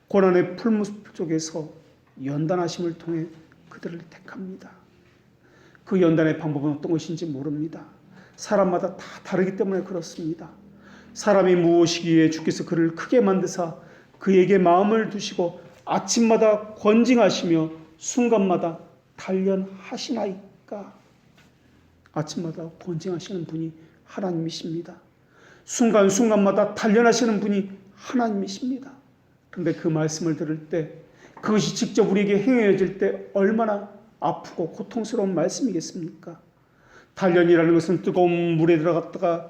고난의 풀무 속에서 연단하심을 통해 그들을 택합니다. 그 연단의 방법은 어떤 것인지 모릅니다. 사람마다 다 다르기 때문에 그렇습니다. 사람이 무엇이기에 주께서 그를 크게 만드사 그에게 마음을 두시고 아침마다 권징하시며 순간마다 단련하시나이까. 아침마다 권징하시는 분이 하나님이십니다. 순간순간마다 단련하시는 분이 하나님이십니다. 그런데 그 말씀을 들을 때 그것이 직접 우리에게 행해질 때 얼마나 아프고 고통스러운 말씀이겠습니까? 단련이라는 것은 뜨거운 물에 들어갔다가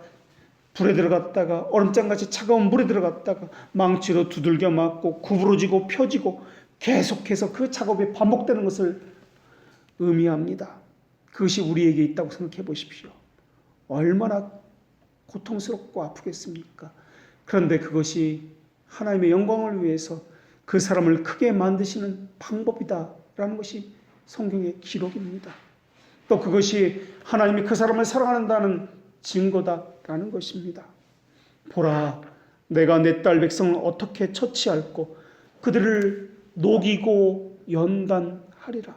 불에 들어갔다가 얼음장같이 차가운 물에 들어갔다가 망치로 두들겨 맞고 구부러지고 펴지고 계속해서 그 작업이 반복되는 것을 의미합니다. 그것이 우리에게 있다고 생각해 보십시오. 얼마나 고통스럽고 아프겠습니까? 그런데 그것이 하나님의 영광을 위해서 그 사람을 크게 만드시는 방법이다라는 것이 성경의 기록입니다. 또 그것이 하나님이 그 사람을 사랑한다는 증거다라는 것입니다. 보라, 내가 내 딸 백성을 어떻게 처치할꼬 그들을 녹이고 연단하리라.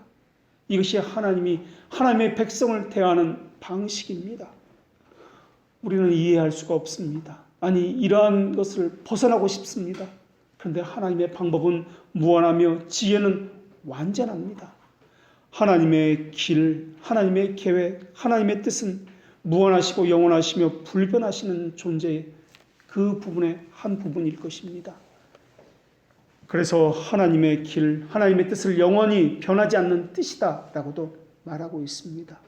이것이 하나님이 하나님의 백성을 대하는 방식입니다. 우리는 이해할 수가 없습니다. 아니, 이러한 것을 벗어나고 싶습니다. 그런데 하나님의 방법은 무한하며 지혜는 완전합니다. 하나님의 길, 하나님의 계획, 하나님의 뜻은 무한하시고 영원하시며 불변하시는 존재의 그 부분의 한 부분일 것입니다. 그래서 하나님의 길, 하나님의 뜻을 영원히 변하지 않는 뜻이다라고도 말하고 있습니다.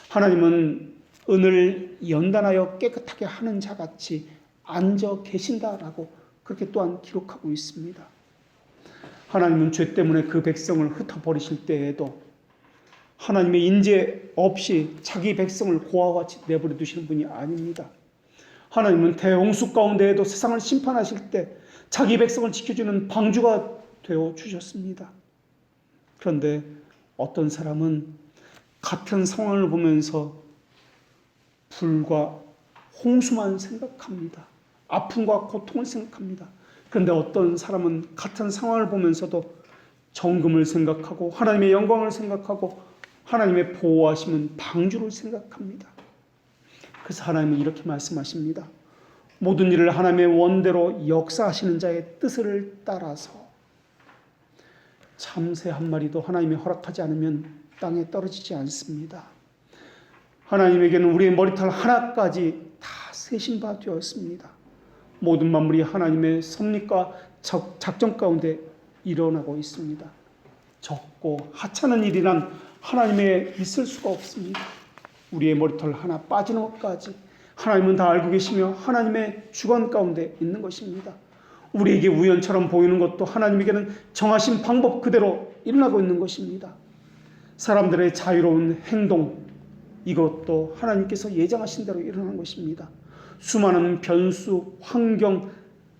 하나님은 은을 연단하여 깨끗하게 하는 자같이 앉아 계신다라고 그렇게 또한 기록하고 있습니다. 하나님은 죄 때문에 그 백성을 흩어버리실 때에도 하나님의 인재 없이 자기 백성을 고아와 같이 내버려 두시는 분이 아닙니다. 하나님은 대홍수 가운데에도 세상을 심판하실 때 자기 백성을 지켜주는 방주가 되어 주셨습니다. 그런데 어떤 사람은 같은 상황을 보면서 불과 홍수만 생각합니다. 아픔과 고통을 생각합니다. 그런데 어떤 사람은 같은 상황을 보면서도 정금을 생각하고 하나님의 영광을 생각하고 하나님의 보호하시는 방주를 생각합니다. 그래서 하나님은 이렇게 말씀하십니다. 모든 일을 하나님의 원대로 역사하시는 자의 뜻을 따라서 참새 한 마리도 하나님이 허락하지 않으면 땅에 떨어지지 않습니다. 하나님에게는 우리의 머리털 하나까지 다 세신 바 되었습니다. 모든 만물이 하나님의 섭리과 작전 가운데 일어나고 있습니다. 적고 하찮은 일이란 하나님의 있을 수가 없습니다. 우리의 머리털 하나 빠지는 것까지 하나님은 다 알고 계시며 하나님의 주관 가운데 있는 것입니다. 우리에게 우연처럼 보이는 것도 하나님에게는 정하신 방법 그대로 일어나고 있는 것입니다. 사람들의 자유로운 행동, 이것도 하나님께서 예정하신 대로 일어나는 것입니다. 수많은 변수, 환경,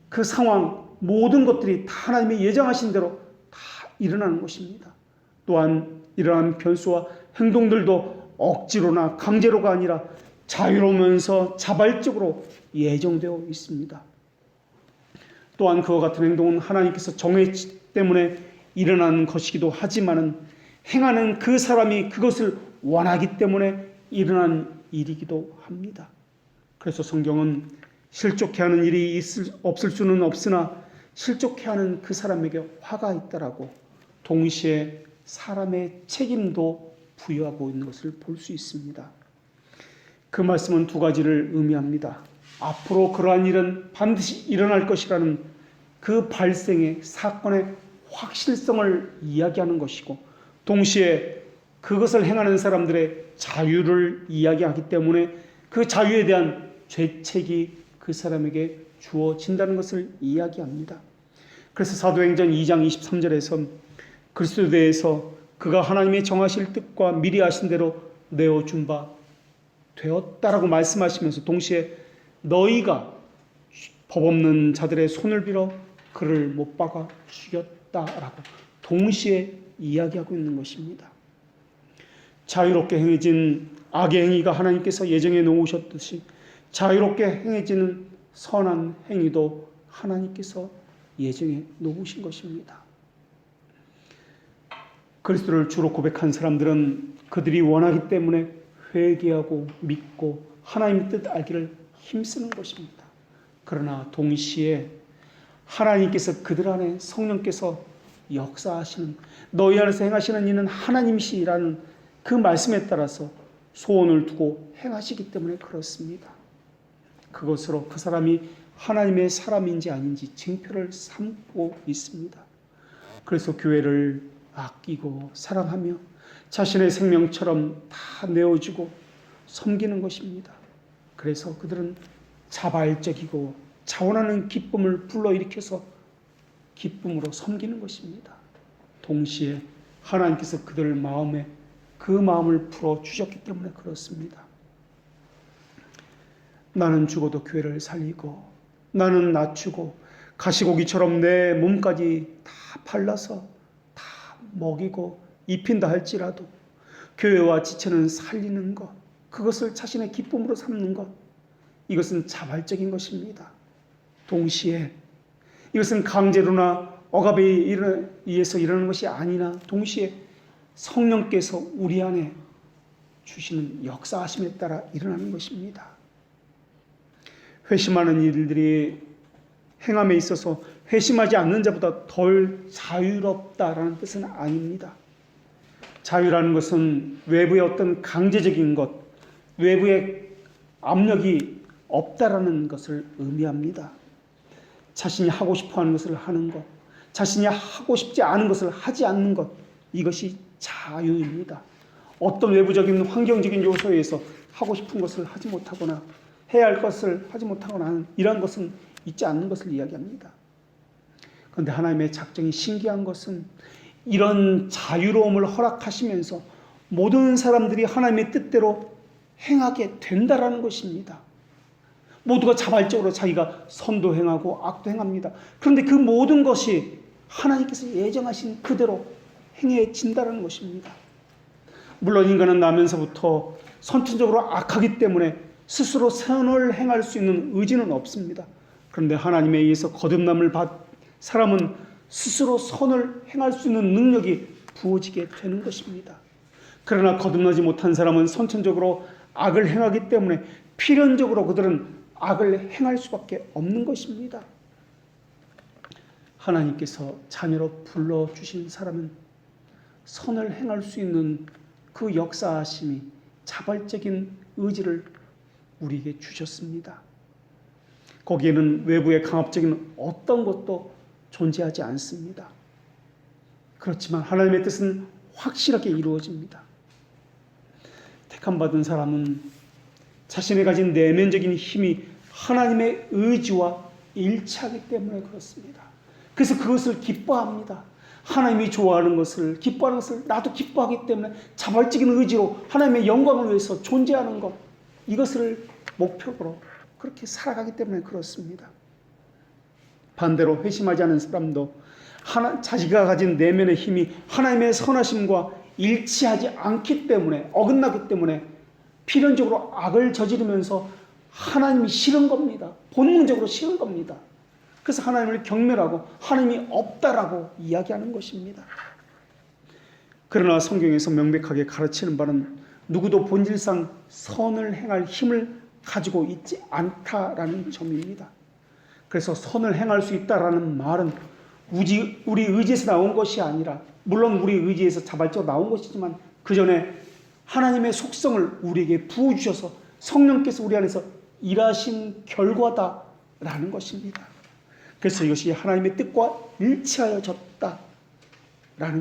그 상황, 모든 것들이 다 하나님의 예정하신 대로 다 일어나는 것입니다. 또한 이러한 변수와 행동들도 억지로나 강제로가 아니라 자유로우면서 자발적으로 예정되어 있습니다. 또한 그와 같은 행동은 하나님께서 정했기 때문에 일어나는 것이기도 하지만은 행하는 그 사람이 그것을 원하기 때문에 일어난 일이기도 합니다. 그래서 성경은 실족해 하는 일이 없을 수는 없으나 실족해 하는 그 사람에게 화가 있다라고 동시에 사람의 책임도 부여하고 있는 것을 볼 수 있습니다. 그 말씀은 두 가지를 의미합니다. 앞으로 그러한 일은 반드시 일어날 것이라는 그 발생의 사건의 확실성을 이야기하는 것이고, 동시에 그것을 행하는 사람들의 자유를 이야기하기 때문에 그 자유에 대한 죄책이 그 사람에게 주어진다는 것을 이야기합니다. 그래서 사도행전 2장 23절에서 그리스도에 대해서 그가 하나님의 정하실 뜻과 미리 하신 대로 내어준 바 되었다라고 말씀하시면서 동시에 너희가 법 없는 자들의 손을 빌어 그를 못 박아 죽였다라고 동시에 이야기하고 있는 것입니다. 자유롭게 행해진 악의 행위가 하나님께서 예정해 놓으셨듯이 자유롭게 행해지는 선한 행위도 하나님께서 예정해 놓으신 것입니다. 그리스도를 주로 고백한 사람들은 그들이 원하기 때문에 회개하고 믿고 하나님의 뜻 알기를 힘쓰는 것입니다. 그러나 동시에 하나님께서 그들 안에 성령께서 역사하시는, 너희 안에서 행하시는 이는 하나님이시라는 그 말씀에 따라서 소원을 두고 행하시기 때문에 그렇습니다. 그것으로 그 사람이 하나님의 사람인지 아닌지 증표를 삼고 있습니다. 그래서 교회를 아끼고 사랑하며 자신의 생명처럼 다 내어주고 섬기는 것입니다. 그래서 그들은 자발적이고 자원하는 기쁨을 불러일으켜서 기쁨으로 섬기는 것입니다. 동시에 하나님께서 그들 마음에 그 마음을 풀어주셨기 때문에 그렇습니다. 나는 죽어도 교회를 살리고, 나는 낮추고 가시고기처럼 내 몸까지 다 발라서 다 먹이고 입힌다 할지라도 교회와 지체는 살리는 것, 그것을 자신의 기쁨으로 삼는 것, 이것은 자발적인 것입니다. 동시에 이것은 강제로나 억압에 의해서 일어나는 것이 아니나 동시에 성령께서 우리 안에 주시는 역사하심에 따라 일어나는 것입니다. 회심하는 일들이 행함에 있어서 회심하지 않는 자보다 덜 자유롭다라는 뜻은 아닙니다. 자유라는 것은 외부의 어떤 강제적인 것, 외부의 압력이 없다라는 것을 의미합니다. 자신이 하고 싶어하는 것을 하는 것, 자신이 하고 싶지 않은 것을 하지 않는 것, 이것이 자유입니다. 어떤 외부적인 환경적인 요소에 의해서 하고 싶은 것을 하지 못하거나 해야 할 것을 하지 못하거나 하는 이러한 것은 있지 않는 것을 이야기합니다. 그런데 하나님의 작정이 신기한 것은 이런 자유로움을 허락하시면서 모든 사람들이 하나님의 뜻대로 행하게 된다라는 것입니다. 모두가 자발적으로 자기가 선도 행하고 악도 행합니다. 그런데 그 모든 것이 하나님께서 예정하신 그대로 행해진다는 것입니다. 물론 인간은 나면서부터 선천적으로 악하기 때문에 스스로 선을 행할 수 있는 의지는 없습니다. 그런데 하나님에 의해서 거듭남을 받은 사람은 스스로 선을 행할 수 있는 능력이 부어지게 되는 것입니다. 그러나 거듭나지 못한 사람은 선천적으로 악을 행하기 때문에 필연적으로 그들은 악을 행할 수밖에 없는 것입니다. 하나님께서 자녀로 불러주신 사람은 선을 행할 수 있는 그 역사하심이 자발적인 의지를 우리에게 주셨습니다. 거기에는 외부의 강압적인 어떤 것도 존재하지 않습니다. 그렇지만 하나님의 뜻은 확실하게 이루어집니다. 택함받은 사람은 자신이 가진 내면적인 힘이 하나님의 의지와 일치하기 때문에 그렇습니다. 그래서 그것을 기뻐합니다. 하나님이 좋아하는 것을, 기뻐하는 것을 나도 기뻐하기 때문에 자발적인 의지로 하나님의 영광을 위해서 존재하는 것, 이것을 목표로 그렇게 살아가기 때문에 그렇습니다. 반대로 회심하지 않은 사람도 자기가 가진 내면의 힘이 하나님의 선하심과 일치하지 않기 때문에, 어긋나기 때문에 필연적으로 악을 저지르면서 하나님이 싫은 겁니다. 본능적으로 싫은 겁니다. 그래서 하나님을 경멸하고 하나님이 없다라고 이야기하는 것입니다. 그러나 성경에서 명백하게 가르치는 바는 누구도 본질상 선을 행할 힘을 가지고 있지 않다라는 점입니다. 그래서 선을 행할 수 있다라는 말은 우리 의지에서 나온 것이 아니라, 물론 우리 의지에서 자발적으로 나온 것이지만 그 전에 하나님의 속성을 우리에게 부어주셔서 성령께서 우리 안에서 일하신 결과다라는 것입니다. 그래서 이것이 하나님의 뜻과 일치하여졌다라는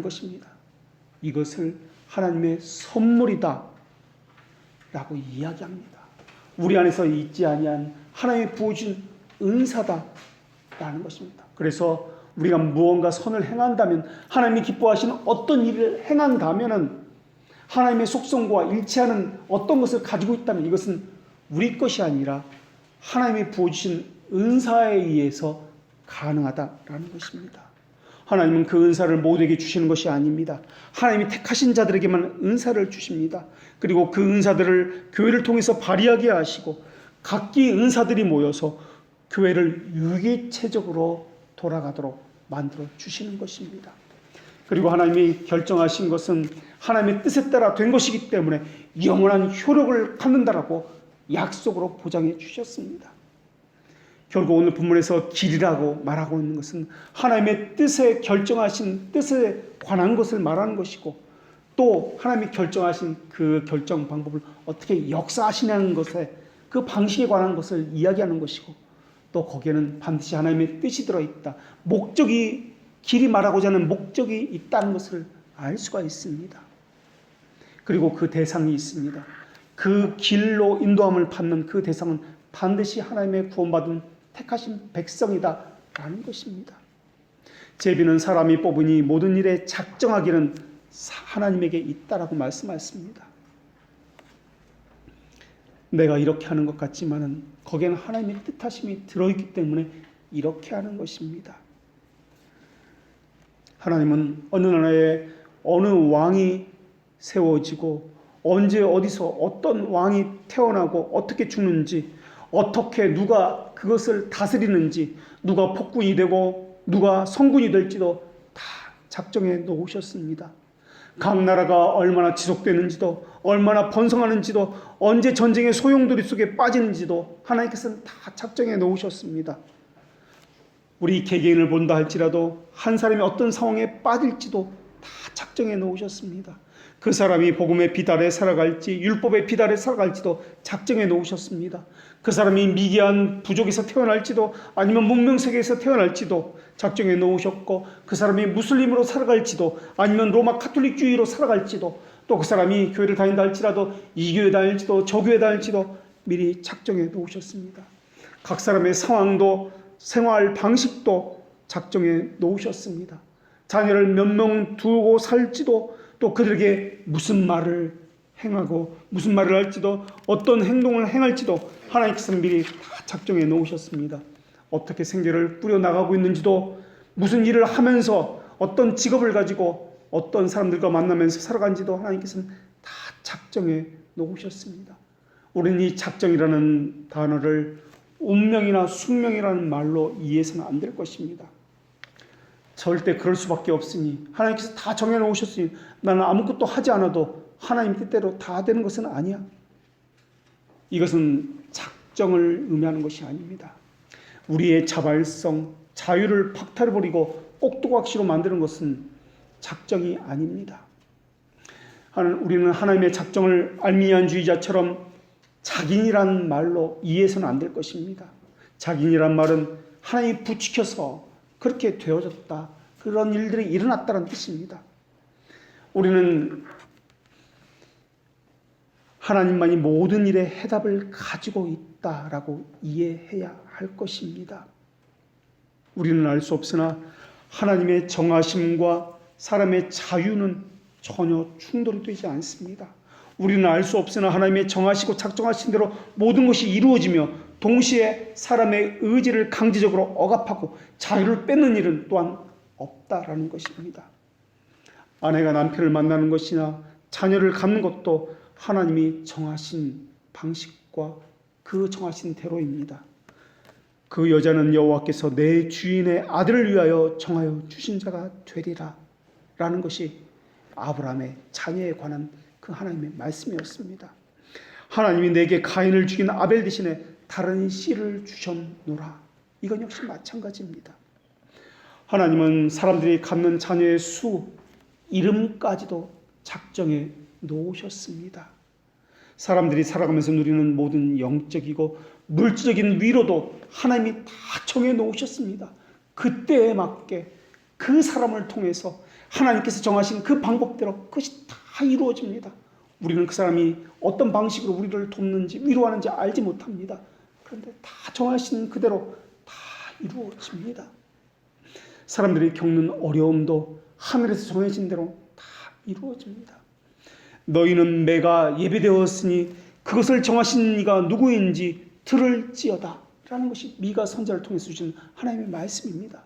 것입니다. 이것을 하나님의 선물이다 라고 이야기합니다. 우리 안에서 있지 아니한 하나님이 부어준 은사다라는 것입니다. 그래서 우리가 무언가 선을 행한다면, 하나님이 기뻐하시는 어떤 일을 행한다면, 하나님의 속성과 일치하는 어떤 것을 가지고 있다면 이것은 우리 것이 아니라 하나님이 부어주신 은사에 의해서 가능하다라는 것입니다. 하나님은 그 은사를 모두에게 주시는 것이 아닙니다. 하나님이 택하신 자들에게만 은사를 주십니다. 그리고 그 은사들을 교회를 통해서 발휘하게 하시고 각기 은사들이 모여서 교회를 유기체적으로 돌아가도록 만들어 주시는 것입니다. 그리고 하나님이 결정하신 것은 하나님의 뜻에 따라 된 것이기 때문에 영원한 효력을 갖는다라고 약속으로 보장해 주셨습니다. 결국 오늘 본문에서 길이라고 말하고 있는 것은 하나님의 뜻에 결정하신 뜻에 관한 것을 말하는 것이고, 또 하나님이 결정하신 그 결정 방법을 어떻게 역사하시냐는 것에, 그 방식에 관한 것을 이야기하는 것이고, 또 거기에는 반드시 하나님의 뜻이 들어있다, 목적이, 길이 말하고자 하는 목적이 있다는 것을 알 수가 있습니다. 그리고 그 대상이 있습니다. 그 길로 인도함을 받는 그 대상은 반드시 하나님의 구원받은 택하신 백성이다라는 것입니다. 제비는 사람이 뽑으니 모든 일에 작정하기는 하나님에게 있다라고 말씀하셨습니다. 내가 이렇게 하는 것 같지만은 거기에는 하나님의 뜻하심이 들어있기 때문에 이렇게 하는 것입니다. 하나님은 어느 나라에 어느 왕이 세워지고 언제 어디서 어떤 왕이 태어나고 어떻게 죽는지, 어떻게 누가 그것을 다스리는지, 누가 폭군이 되고 누가 성군이 될지도 다 작정해 놓으셨습니다. 각 나라가 얼마나 지속되는지도, 얼마나 번성하는지도, 언제 전쟁의 소용돌이 속에 빠지는지도 하나님께서는 다 작정해 놓으셨습니다. 우리 개개인을 본다 할지라도 한 사람이 어떤 상황에 빠질지도 다 작정해 놓으셨습니다. 그 사람이 복음의 빛 아래 살아갈지 율법의 빛 아래 살아갈지도 작정해 놓으셨습니다. 그 사람이 미개한 부족에서 태어날지도 아니면 문명세계에서 태어날지도 작정해 놓으셨고, 그 사람이 무슬림으로 살아갈지도 아니면 로마 카톨릭주의로 살아갈지도, 또 그 사람이 교회를 다닌다 할지라도 이교회 다닐지도 저교회 다닐지도 미리 작정해 놓으셨습니다. 각 사람의 상황도 생활 방식도 작정해 놓으셨습니다. 자녀를 몇 명 두고 살지도, 또 그들에게 무슨 말을 행하고 무슨 말을 할지도, 어떤 행동을 행할지도 하나님께서 미리 다 작정해 놓으셨습니다. 어떻게 생계를 꾸려나가고 있는지도, 무슨 일을 하면서 어떤 직업을 가지고 어떤 사람들과 만나면서 살아간지도 하나님께서는 다 작정해 놓으셨습니다. 우리는 이 작정이라는 단어를 운명이나 숙명이라는 말로 이해해서는 안 될 것입니다. 절대 그럴 수밖에 없으니, 하나님께서 다 정해놓으셨으니 나는 아무것도 하지 않아도 하나님 뜻대로 다 되는 것은 아니야. 이것은 작정을 의미하는 것이 아닙니다. 우리의 자발성, 자유를 박탈해버리고 꼭두각시로 만드는 것은 작정이 아닙니다. 우리는 하나님의 작정을 알미니안주의자처럼 자gin이라는 말로 이해해서는 안 될 것입니다. 자gin이란 말은 하나님이 부추겨서 그렇게 되어졌다. 그런 일들이 일어났다는 뜻입니다. 우리는 하나님만이 모든 일에 해답을 가지고 있다라고 이해해야 할 것입니다. 우리는 알 수 없으나 하나님의 정하심과 사람의 자유는 전혀 충돌이 되지 않습니다. 우리는 알 수 없으나 하나님의 정하시고 작정하신 대로 모든 것이 이루어지며 동시에 사람의 의지를 강제적으로 억압하고 자유를 뺏는 일은 또한 없다라는 것입니다. 아내가 남편을 만나는 것이나 자녀를 갖는 것도 하나님이 정하신 방식과 그 정하신 대로입니다. 그 여자는 여호와께서 내 주인의 아들을 위하여 정하여 주신 자가 되리라 라는 것이 아브라함의 자녀에 관한 그 하나님의 말씀이었습니다. 하나님이 내게 가인을 죽인 아벨 대신에 다른 씨를 주셨노라. 이건 역시 마찬가지입니다. 하나님은 사람들이 갖는 자녀의 수, 이름까지도 작정해 놓으셨습니다. 사람들이 살아가면서 누리는 모든 영적이고 물질적인 위로도 하나님이 다 정해 놓으셨습니다. 그때에 맞게 그 사람을 통해서 하나님께서 정하신 그 방법대로 그것이 다 이루어집니다. 우리는 그 사람이 어떤 방식으로 우리를 돕는지 위로하는지 알지 못합니다. 그런데 다 정하신 그대로 다 이루어집니다. 사람들이 겪는 어려움도 하늘에서 정해진 대로 다 이루어집니다. 너희는 매가 예배되었으니 그것을 정하신 이가 누구인지 들을지어다 라는 것이 미가 선지자를 통해서 주신 하나님의 말씀입니다.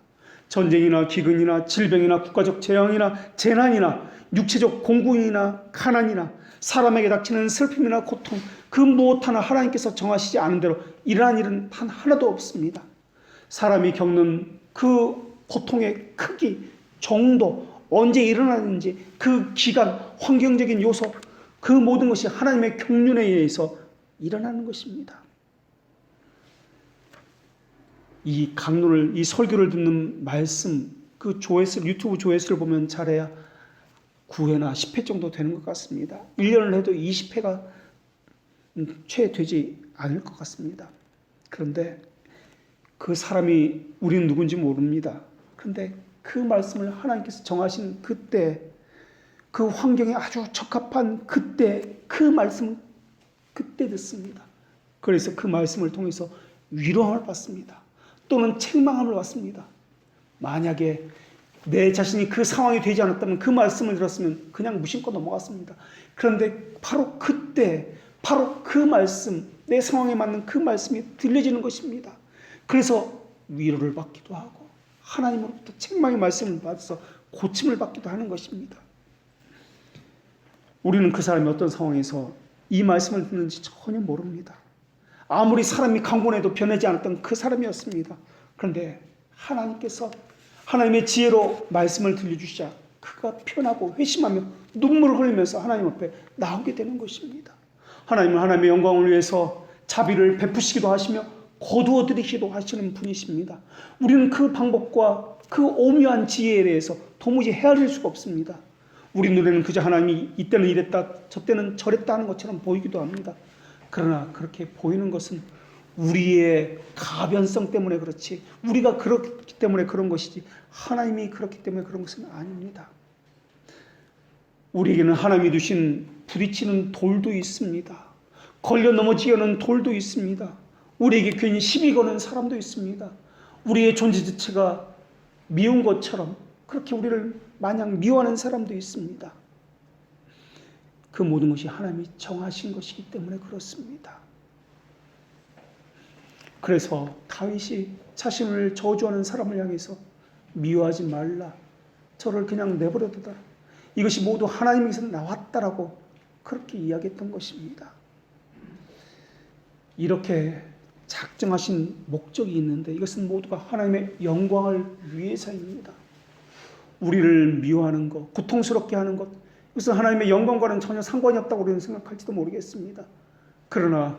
전쟁이나 기근이나 질병이나 국가적 재앙이나 재난이나 육체적 공군이나 가난이나 사람에게 닥치는 슬픔이나 고통, 그 무엇 하나 하나님께서 정하시지 않은 대로 일어난 일은 단 하나도 없습니다. 사람이 겪는 그 고통의 크기, 정도, 언제 일어나는지 그 기간, 환경적인 요소, 그 모든 것이 하나님의 경륜에 의해서 일어나는 것입니다. 이 강론을, 이 설교를 듣는 말씀, 그 조회수, 유튜브 조회수를 보면 잘해야 9회나 10회 정도 되는 것 같습니다. 1년을 해도 20회가 채 되지 않을 것 같습니다. 그런데 그 사람이 우리는 누군지 모릅니다. 그런데 그 말씀을 하나님께서 정하신 그때, 그 환경에 아주 적합한 그때, 그 말씀은 그때 듣습니다. 그래서 그 말씀을 통해서 위로함을 받습니다. 또는 책망함을 받습니다. 만약에 내 자신이 그 상황이 되지 않았다면 그 말씀을 들었으면 그냥 무심코 넘어갔습니다. 그런데 바로 그때, 바로 그 말씀, 내 상황에 맞는 그 말씀이 들려지는 것입니다. 그래서 위로를 받기도 하고 하나님으로부터 책망의 말씀을 받아서 고침을 받기도 하는 것입니다. 우리는 그 사람이 어떤 상황에서 이 말씀을 듣는지 전혀 모릅니다. 아무리 사람이 강권해도 변하지 않았던 그 사람이었습니다. 그런데 하나님께서 하나님의 지혜로 말씀을 들려주시자 그가 편하고 회심하며 눈물을 흘리면서 하나님 앞에 나오게 되는 것입니다. 하나님은 하나님의 영광을 위해서 자비를 베푸시기도 하시며 거두어 들이기도 하시는 분이십니다. 우리는 그 방법과 그 오묘한 지혜에 대해서 도무지 헤아릴 수가 없습니다. 우리 눈에는 그저 하나님이 이때는 이랬다 저때는 저랬다 하는 것처럼 보이기도 합니다. 그러나 그렇게 보이는 것은 우리의 가변성 때문에 그렇지, 우리가 그렇기 때문에 그런 것이지 하나님이 그렇기 때문에 그런 것은 아닙니다. 우리에게는 하나님이 주신 부딪히는 돌도 있습니다. 걸려 넘어지게 하는 돌도 있습니다. 우리에게 괜히 시비 거는 사람도 있습니다. 우리의 존재 자체가 미운 것처럼 그렇게 우리를 마냥 미워하는 사람도 있습니다. 그 모든 것이 하나님이 정하신 것이기 때문에 그렇습니다. 그래서 다윗이 자신을 저주하는 사람을 향해서 미워하지 말라, 저를 그냥 내버려두라, 이것이 모두 하나님에게서 나왔다라고 그렇게 이야기했던 것입니다. 이렇게 작정하신 목적이 있는데 이것은 모두가 하나님의 영광을 위해서입니다. 우리를 미워하는 것, 고통스럽게 하는 것, 이것은 하나님의 영광과는 전혀 상관이 없다고 우리는 생각할지도 모르겠습니다. 그러나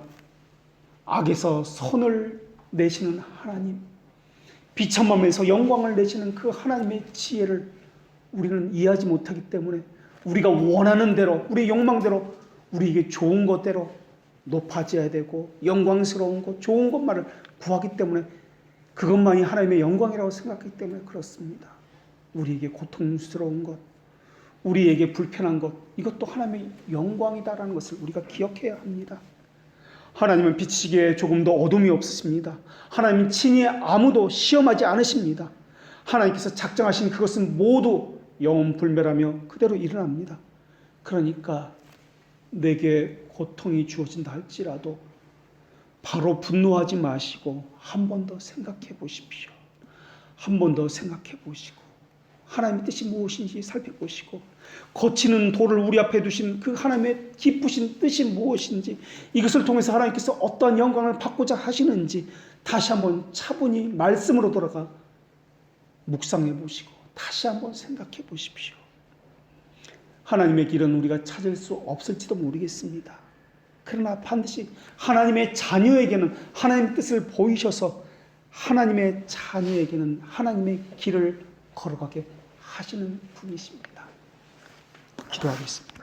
악에서 선을 내시는 하나님, 비참함에서 영광을 내시는 그 하나님의 지혜를 우리는 이해하지 못하기 때문에 우리가 원하는 대로, 우리의 욕망대로, 우리에게 좋은 것대로 높아져야 되고 영광스러운 것, 좋은 것만을 구하기 때문에 그것만이 하나님의 영광이라고 생각하기 때문에 그렇습니다. 우리에게 고통스러운 것, 우리에게 불편한 것, 이것도 하나님의 영광이다라는 것을 우리가 기억해야 합니다. 하나님은 빛이기에 조금도 어둠이 없으십니다. 하나님은 친히 아무도 시험하지 않으십니다. 하나님께서 작정하신 그것은 모두 영원불멸하며 그대로 일어납니다. 그러니까 내게 고통이 주어진다 할지라도 바로 분노하지 마시고 한 번 더 생각해 보십시오. 한 번 더 생각해 보시고 하나님의 뜻이 무엇인지 살펴보시고 거치는 돌을 우리 앞에 두신 그 하나님의 기쁘신 뜻이 무엇인지, 이것을 통해서 하나님께서 어떠한 영광을 받고자 하시는지 다시 한번 차분히 말씀으로 돌아가 묵상해 보시고 다시 한번 생각해 보십시오. 하나님의 길은 우리가 찾을 수 없을지도 모르겠습니다. 그러나 반드시 하나님의 자녀에게는 하나님의 뜻을 보이셔서 하나님의 자녀에게는 하나님의 길을 걸어가게 하시는 분이십니다. 기도하겠습니다.